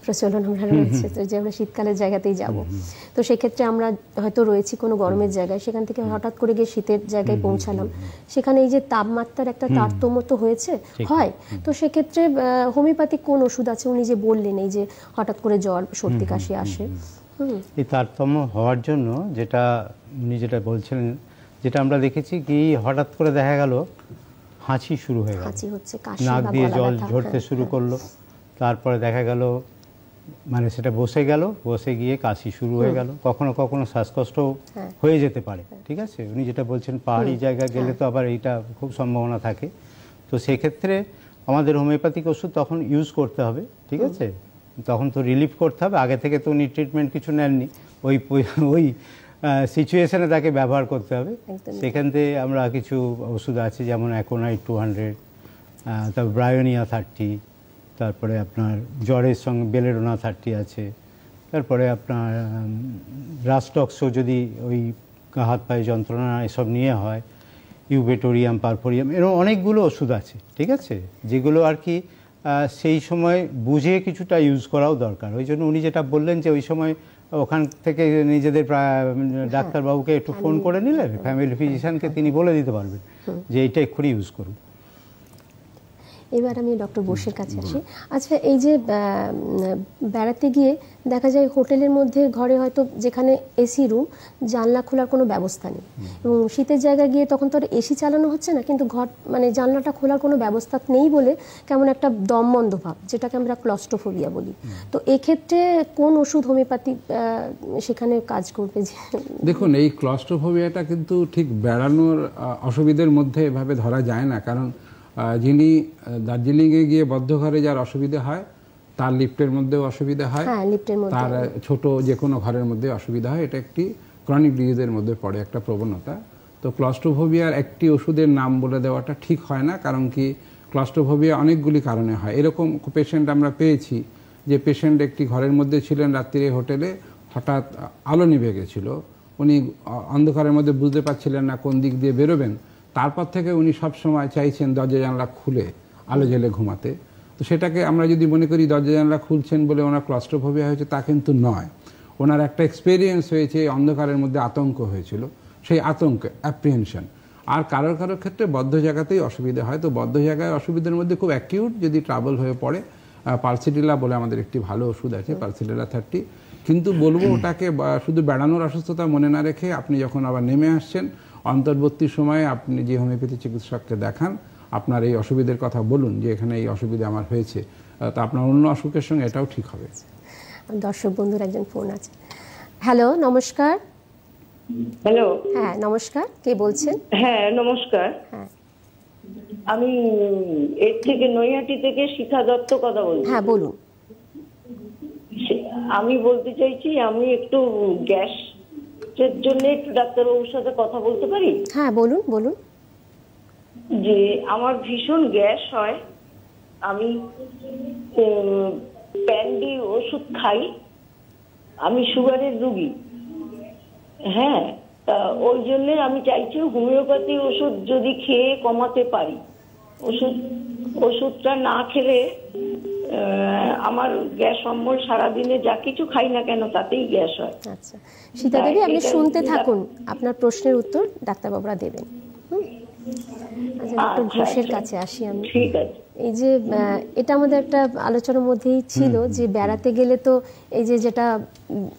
প্রচলন আমরা রয়েছে, তো যে আমরা শীতকালের জায়গাতেই যাব। তো সেক্ষেত্রে আমরা হয়তো রয়েছি কোনো গরমের জায়গায়, সেখান থেকে হঠাৎ করে গিয়ে শীতের জায়গায় পৌঁছালাম, সেখানে এই যে তাপমাত্রার একটা তারতম্য তো হয়েছে হয়, তো সেক্ষেত্রে হোমিওপ্যাথিক কোন ওষুধ আছে? উনি যে বললেন এই যে হঠাৎ করে জ্বর সর্দি কাশি আসে, এই তারতম্য হওয়ার জন্য যেটা উনি যেটা বলছিলেন, যেটা আমরা দেখেছি কি হঠাৎ করে দেখা গেল হাঁচি শুরু হয়ে গেল, নাক দিয়ে জল ঝরতে শুরু করলো, তারপরে দেখা গেল মানে সেটা বসে গিয়ে কাশি শুরু হয়ে গেল, কখনো কখনো শ্বাসকষ্ট হয়ে যেতে পারে। ঠিক আছে, উনি যেটা বলছেন পাহাড়ি জায়গায় গেলে তো আবার এইটা খুব সম্ভাবনা থাকে। তো সেক্ষেত্রে আমাদের হোমিওপ্যাথিক ওষুধ তখন ইউজ করতে হবে। ঠিক আছে, তখন তো রিলিফ করতে হবে, আগে থেকে তো উনি ট্রিটমেন্ট কিছু নেননি, ওই সিচুয়েশনে তাকে ব্যবহার করতে হবে। সেখান থেকে আমরা কিছু ওষুধ আছে যেমন অ্যাকোনাইট 200, তারপর ব্রায়োনিয়া 30, তারপরে আপনার জ্বরের সঙ্গে বেলেডোনা 30 আছে, তারপরে আপনার রাস্টক্সও যদি ওই হাত পায়ে যন্ত্রণা এসব নিয়ে হয়, ইউবেটোরিয়াম, পারফোরিয়াম, এরকম অনেকগুলো ওষুধ আছে। ঠিক আছে, যেগুলো আর কি সেই সময় বুঝে কিছুটা ইউজ করাও দরকার। ওই জন্য উনি যেটা বললেন যে ওই সময় ওখান থেকে নিজেদের ডাক্তারবাবুকে একটু ফোন করে নিলে ফ্যামিলি ফিজিশিয়ানকে তিনি বলে দিতে পারবেন যে এইটা এক্ষুনি ইউজ করুন। এবার আমি ডক্টর বোসের কাছে আসি। আচ্ছা, এই যে বেড়াতে গিয়ে দেখা যায় হোটেলের মধ্যে ঘরে হয়তো যেখানে এসি রুম, জানলা খোলার কোনো ব্যবস্থা নেই, এবং শীতের জায়গায় গিয়ে তখন তো আর এসি চালানো হচ্ছে না, কিন্তু ঘর মানে জানলাটা খোলার কোনো ব্যবস্থা নেই বলে কেমন একটা দমবন্ধ ভাব, যেটাকে আমরা ক্লস্ট্রোফোবিয়া বলি। তো এক্ষেত্রে কোন ওষুধ হোমিওপ্যাথি সেখানে কাজ করবে? দেখুন, এই ক্লস্ট্রোফোবিয়াটা কিন্তু ঠিক বেড়ানোর অসুবিধার মধ্যে এভাবে ধরা যায় না, কারণ যিনি দার্জিলিংয়ে গিয়ে বদ্ধ ঘরে যার অসুবিধা হয় তার লিফটের মধ্যেও অসুবিধা হয়, তার ছোট যে কোনো ঘরের মধ্যে অসুবিধা হয়, এটা একটি ক্রনিক ডিজিজের মধ্যে পড়ে একটা প্রবণতা। তো ক্লস্ট্রোফোবিয়ার একটি ওষুধের নাম বলে দেওয়াটা ঠিক হয় না, কারণ কি ক্লাস্ট্রোফোবিয়া অনেকগুলি কারণে হয়। এরকম পেশেন্ট আমরা পেয়েছি যে পেশেন্ট একটি ঘরের মধ্যে ছিলেন রাত্রিরে হোটেলে, হঠাৎ আলো নিভে গেছিল, উনি অন্ধকারের মধ্যে বুঝতে পারছিলেন না কোন দিক দিয়ে বেরোবেন। তারপর থেকে উনি সবসময় চাইছেন দরজা জানলা খুলে আলো জ্বেলে ঘুমাতে। তো সেটাকে আমরা যদি মনে করি দরজা জানলা খুলছেন বলে ওনার ক্লাস্ট্রোফোবিয়া হয়েছে, তা কিন্তু নয়। ওনার একটা এক্সপেরিয়েন্স হয়েছে, অন্ধকারের মধ্যে আতঙ্ক হয়েছিল, সেই আতঙ্ক অ্যাপ্রিহেনশন। আর কারোর কারোর ক্ষেত্রে বদ্ধ জায়গাতেই অসুবিধা হয়। তো বদ্ধ জায়গায় অসুবিধার মধ্যে খুব অ্যাকিউট যদি ট্রাবল হয়ে পড়ে, পালসিটিলা বলে আমাদের একটি ভালো ওষুধ আছে, পালসিটিলা 30। কিন্তু বলবো ওটাকে শুধু বেড়ানোর অসুস্থতা মনে না রেখে আপনি যখন আবার নেমে আসছেন অন্তর্বর্তী সময়ে আপনি যে হোমিওপ্যাথি চিকিৎসককে দেখান, আপনার এই অসুবিধার কথা বলুন যে এখানে এই অসুবিধা আমার হয়েছে, তা আপনার অন্য অসুখের সঙ্গে এটাও ঠিক হবে। দর্শক বন্ধুর একজন ফোন আছে। হ্যালো, নমস্কার। হ্যালো, হ্যাঁ নমস্কার, কে বলছেন? হ্যাঁ নমস্কার, হ্যাঁ আমি এর থেকে নৈহাটি থেকে শিখা দত্ত কথা বলছি। হ্যাঁ বলুন। আমি বলতে চাইছি, আমি একটু গ্যাসের জন্য একটু ডাক্তারবাবুর সাথে কথা বলতে পারি? হ্যাঁ বলুন বলুন। যে আমার ভীষণ গ্যাস হয়, আমি প্যান্ডি ওষুধ খাই, আমি সুগারের রুগী। হ্যাঁ, ওই জন্য আমি চাইছি হোমিওপ্যাথি ওষুধ যদি খেয়ে কমাতে পারি। ওষুধটা না খেলে আমার গ্যাস অম্বল, সারাদিনে যা কিছু খাই না কেন তাতেই গ্যাস হয়। আচ্ছা সীতা দেবী, আপনি শুনতে থাকুন, আপনার প্রশ্নের উত্তর ডাক্তারবাবুরা দেবেন। ডক্টর ঘোষের কাছে আসি আমি। ঠিক আছে। এই যে এটা আমাদের একটা আলোচনার মধ্যেই ছিল যে বেড়াতে গেলে তো এই যে যেটা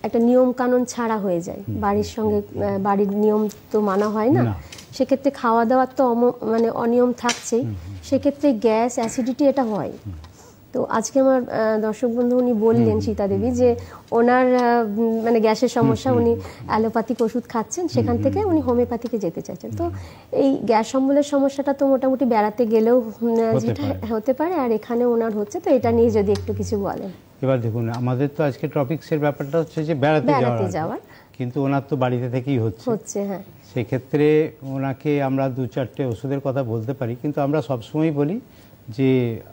একটা নিয়ম কানুন ছাড়া হয়ে যায়, বাড়ির সঙ্গে বাড়ির নিয়ম তো মানা হয় না, সেক্ষেত্রে খাওয়া দাওয়ার তো মানে অনিয়ম থাকছেই, সেক্ষেত্রে গ্যাস অ্যাসিডিটি এটা হয়। তো আজকে আমার দর্শক বন্ধু উনি বললেন সীতা দেবী যে ওনার মানে গ্যাসের সমস্যা, উনি অ্যালোপ্যাথিক ওষুধ খাচ্ছেন, সেখান থেকে উনি হোমিওপ্যাথিকে যেতে চাইছেন। তো এই গ্যাস অম্বলের সমস্যাটা তো মোটামুটি বেড়াতে গেলেও যেটা হতে পারে, আর এখানে ওনার হচ্ছে, তো এটা নিয়ে যদি একটু কিছু বলেন। এবার দেখুন, আমাদের তো আজকে টপিক্সের ব্যাপারটা হচ্ছে যে বেড়াতে যাওয়ার, কিন্তু ওনার তো বাড়িতে থেকেই হচ্ছে। হ্যাঁ, সেক্ষেত্রে ওনাকে আমরা 2-4টে ওষুধের কথা বলতে পারি, কিন্তু আমরা সবসময় বলি যে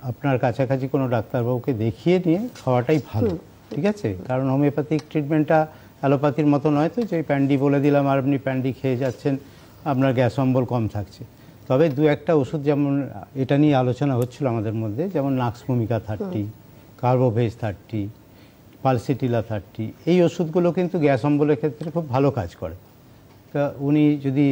আপনার কাছাকাছি কোনো ডাক্তারবাবুকে দেখিয়ে নিয়ে খাওয়াটাই ভালো, ঠিক আছে? কারণ হোমিওপ্যাথিক ট্রিটমেন্টটা অ্যালোপ্যাথির মতো নয় তো যে প্যান্ডি বলে দিলাম আর আপনি প্যান্ডি খেয়ে যাচ্ছেন, আপনার গ্যাস অম্বল কম থাকছে। তবে 2-1টা ওষুধ, যেমন এটা নিয়ে আলোচনা হচ্ছিল আমাদের মধ্যে, যেমন নাক্সভূমিকা 30, কার্বোভেজ 30, পালসিটিলা 30, এই ওষুধগুলো কিন্তু গ্যাস অম্বলের ক্ষেত্রে খুব ভালো কাজ করে। তা উনি যদি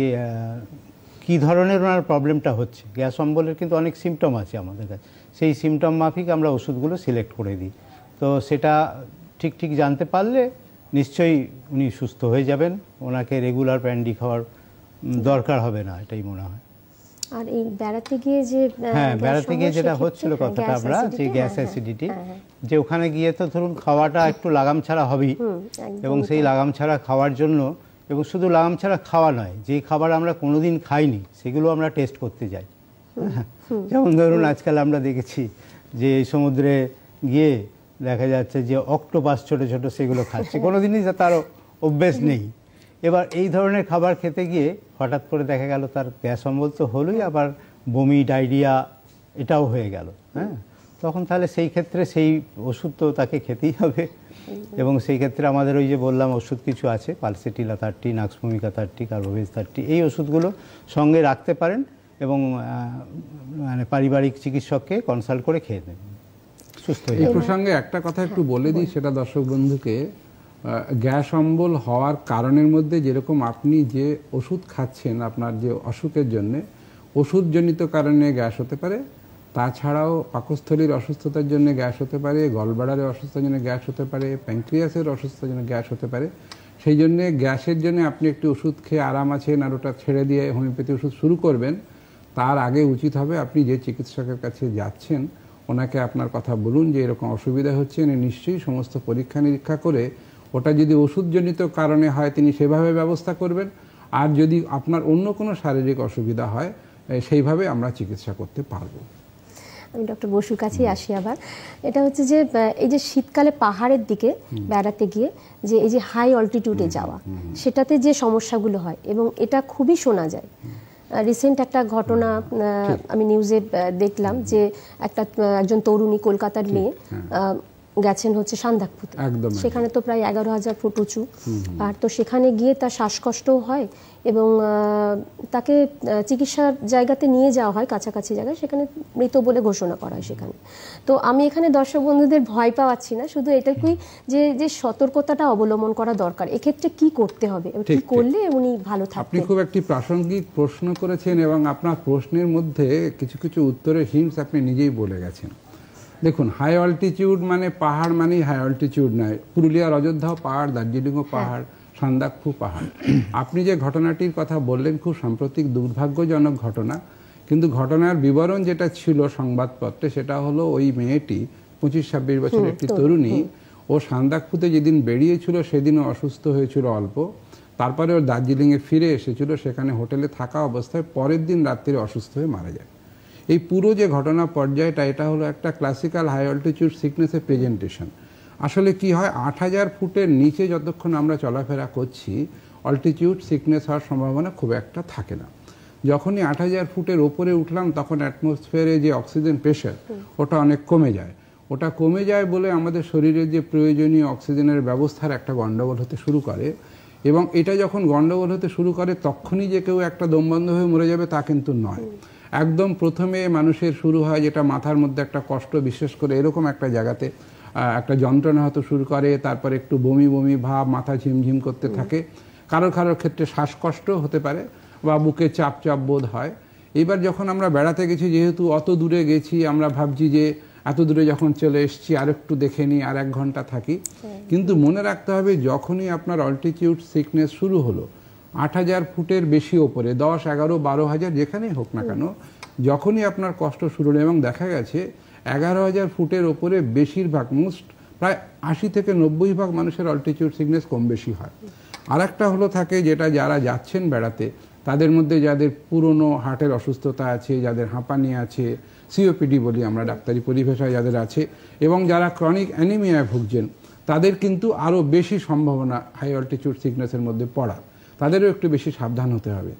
কী ধরনের ওনার প্রবলেমটা হচ্ছে, গ্যাস অম্বলের কিন্তু অনেক সিমটম আছে আমাদের কাছে, সেই সিমটম মাফিক আমরা ওষুধগুলো সিলেক্ট করে দিই। তো সেটা ঠিক জানতে পারলে নিশ্চয়ই উনি সুস্থ হয়ে যাবেন, ওনাকে রেগুলার প্যান্ডি খাওয়ার দরকার হবে না, এটাই মনে হয়। আর এই বেড়াতে গিয়ে যে বেড়াতে গিয়ে যেটা হচ্ছিল কথাটা আমরা, যে গ্যাস অ্যাসিডিটি, যে ওখানে গিয়ে তো ধরুন খাওয়াটা একটু লাগাম ছাড়া হবেই, এবং সেই লাগাম ছাড়া খাওয়ার জন্য, এবং শুধু লাগাম ছাড়া খাওয়া নয়, যে খাবার আমরা কোনোদিন খাইনি সেগুলো আমরা টেস্ট করতে যাই। যেমন ধরুন আজকাল আমরা দেখেছি যে সমুদ্রে গিয়ে দেখা যাচ্ছে যে অক্টোপাস ছোট ছোট সেগুলো খাচ্ছে, কোনোদিনই তার অভ্যেস নেই। এবার এই ধরনের খাবার খেতে গিয়ে হঠাৎ করে দেখা গেল তার গ্যাস অম্বল তো হলোই, আবার বমি, ডায়রিয়া এটাও হয়ে গেল। হ্যাঁ, তখন তাহলে সেই ক্ষেত্রে সেই ওষুধ তো তাকে খেতেই হবে। এবং সেই ক্ষেত্রে আমাদের ওই যে বললাম ওষুধ কিছু আছে, পালসিটিলা 30, নাক্সভূমিকা 30, কার্বোভেজ 30, এই ওষুধগুলো সঙ্গে রাখতে পারেন এবং মানে পারিবারিক চিকিৎসককে কনসাল্ট করে খেয়ে নেবেন, সুস্থ হয়ে যাবেন। এই প্রসঙ্গে একটা কথা একটু বলে দিই, সেটা দর্শক বন্ধুকে, গ্যাস অম্বল হওয়ার কারণের মধ্যে যেরকম আপনি যে ওষুধ খাচ্ছেন আপনার যে অসুখের জন্য, ওষুধজনিত কারণে গ্যাস হতে পারে, তাছাড়াও পাকস্থলীর অসুস্থতার জন্য গ্যাস হতে পারে, গলব্লাডারের অসুস্থতার জন্য গ্যাস হতে পারে, প্যানক্রিয়াসের অসুস্থতার জন্য গ্যাস হতে পারে। সেই জন্যে গ্যাসের জন্য আপনি একটি ওষুধ খেয়ে আরাম আছেন আর ওটা ছেড়ে দিয়ে হোমিওপ্যাথি ওষুধ শুরু করবেন, তার আগে উচিত হবে আপনি যে চিকিৎসকের কাছে যাচ্ছেন ওনাকে আপনার কথা বলুন যে এরকম অসুবিধা হচ্ছে, নিশ্চয়ই সমস্ত পরীক্ষা নিরীক্ষা করে ওটা যদি ওষুধজনিত কারণে হয় তিনি সেভাবে ব্যবস্থা করবেন, আর যদি আপনার অন্য কোনো শারীরিক অসুবিধা হয় সেইভাবে আমরা চিকিৎসা করতে পারবো। আমি ডক্টর বসুর কাছেই আসি আবার। এটা হচ্ছে যে এই যে শীতকালে পাহাড়ের দিকে বেড়াতে গিয়ে যে এই যে হাই অল্টিটিউডে যাওয়া, সেটাতে যে সমস্যাগুলো হয় এবং এটা খুবই শোনা যায়, রিসেন্ট একটা ঘটনা আমি নিউজে দেখলাম যে একজন তরুণী কলকাতার মেয়ে গেছেন হচ্ছে সান্দাকফুতে, সেখানে তো প্রায় 11,000 ফুট উঁচু, আর তো সেখানে গিয়ে তার শ্বাসকষ্টও হয় এবং তাকে চিকিৎসার জায়গাতে নিয়ে যাওয়া হয় কাছাকাছি জায়গায়, সেখানে মৃত বলে ঘোষণা করা হয় সেখানে। তো আমি এখানে দর্শক বন্ধুদের ভয় পাওয়াচ্ছি না, শুধু এটাকুই যে সতর্কতাটা অবলম্বন করা দরকার, এক্ষেত্রে কি করতে হবে, কি করলে উনি ভালো থাকবেন। আপনি খুব একটি প্রাসঙ্গিক প্রশ্ন করেছেন এবং আপনার প্রশ্নের মধ্যে কিছু কিছু উত্তরের হিন্টস আপনি নিজেই বলে গেছেন। দেখুন, হাই অল্টিটিউড মানে পাহাড় মানেই হাই অল্টিটিউড নয়। পুরুলিয়ার অযোধ্যাও পাহাড়, দার্জিলিংও পাহাড়, সান্দাকফু পাহাড়। আপনি যে ঘটনাটির কথা বললেন খুব সাম্প্রতিক দুর্ভাগ্যজনক ঘটনা, কিন্তু ঘটনার বিবরণ যেটা ছিল সংবাদপত্রে সেটা হলো ওই মেয়েটি 25-26 বছরের একটি তরুণী, ও সান্দাকফুতে যেদিন বেরিয়েছিল সেদিনও অসুস্থ হয়েছিল অল্প, তারপরে ও দার্জিলিংয়ে ফিরে এসেছিল, সেখানে হোটেলে থাকা অবস্থায় পরের দিন রাত্রে অসুস্থ হয়ে মারা যায়। এই পুরো যে ঘটনা পর্যায়টা, এটা হলো একটা ক্লাসিক্যাল হাই অল্টিটিউড সিকনেসের প্রেজেন্টেশন। আসলে কি হয়, 8,000 ফুটের নিচে যতক্ষণ আমরা চলাফেরা করছি অল্টিটিউড সিকনেস হওয়ার সম্ভাবনা খুব একটা থাকে না। যখনই 8,000 ফুটের ওপরে উঠলাম তখন অ্যাটমসফিয়ারে যে অক্সিজেন প্রেশার ওটা অনেক কমে যায়। ওটা কমে যায় বলে আমাদের শরীরের যে প্রয়োজনীয় অক্সিজেনের ব্যবস্থার একটা গণ্ডগোল হতে শুরু করে, এবং এটা যখন গণ্ডগোল হতে শুরু করে তখনই যে কেউ একটা দমবন্ধ হয়ে মরে যাবে তা কিন্তু নয়। একদম প্রথমে মানুষের শুরু হয় যেটা মাথার মধ্যে একটা কষ্ট, বিশেষ করে এরকম একটা জায়গাতে একটা যন্ত্রণা হতে শুরু করে, তারপরে একটু বমি বমি ভাব, মাথা ঝিমঝিম করতে থাকে, কারোর ক্ষেত্রে শ্বাসকষ্ট হতে পারে বা বুকে চাপ চাপ বোধ হয়। এবার যখন আমরা বেড়াতে গেছি, যেহেতু অত দূরে গেছি, আমরা ভাবছি যে এত দূরে যখন চলে এসেছি আর একটু দেখে নিই, আর 1 ঘন্টা থাকি। কিন্তু মনে রাখতে হবে, যখনই আপনার অল্টিটিউড সিকনেস শুরু হলো 8,000 ফুটের বেশি ওপরে, 10, 11, 12,000 যেখানেই হোক না কেন, যখনই আপনার কষ্ট শুরু হলো, এবং দেখা গেছে 11,000 ফুটের ওপরে বেশিরভাগ প্রায় 80 থেকে 90% মানুষের অল্টিটিউড সিকনেস কম বেশি হয়। আর একটা হলো থাকে যেটা যারা যাচ্ছেন বেড়াতে তাদের মধ্যে যাদের পুরনো হার্টের অসুস্থতা আছে, যাদের হাঁপানি আছে, সিওপিডি বলি আমরা ডাক্তারি পরিভাষায় যাদের আছে, এবং যারা ক্রনিক অ্যানিমিয়ায় ভুগছেন, তাদের কিন্তু আরও বেশি সম্ভাবনা হাই অল্টিটিউড সিকনেসের মধ্যে পড়া, তাদেরও একটু বেশি সাবধান হতে হবে।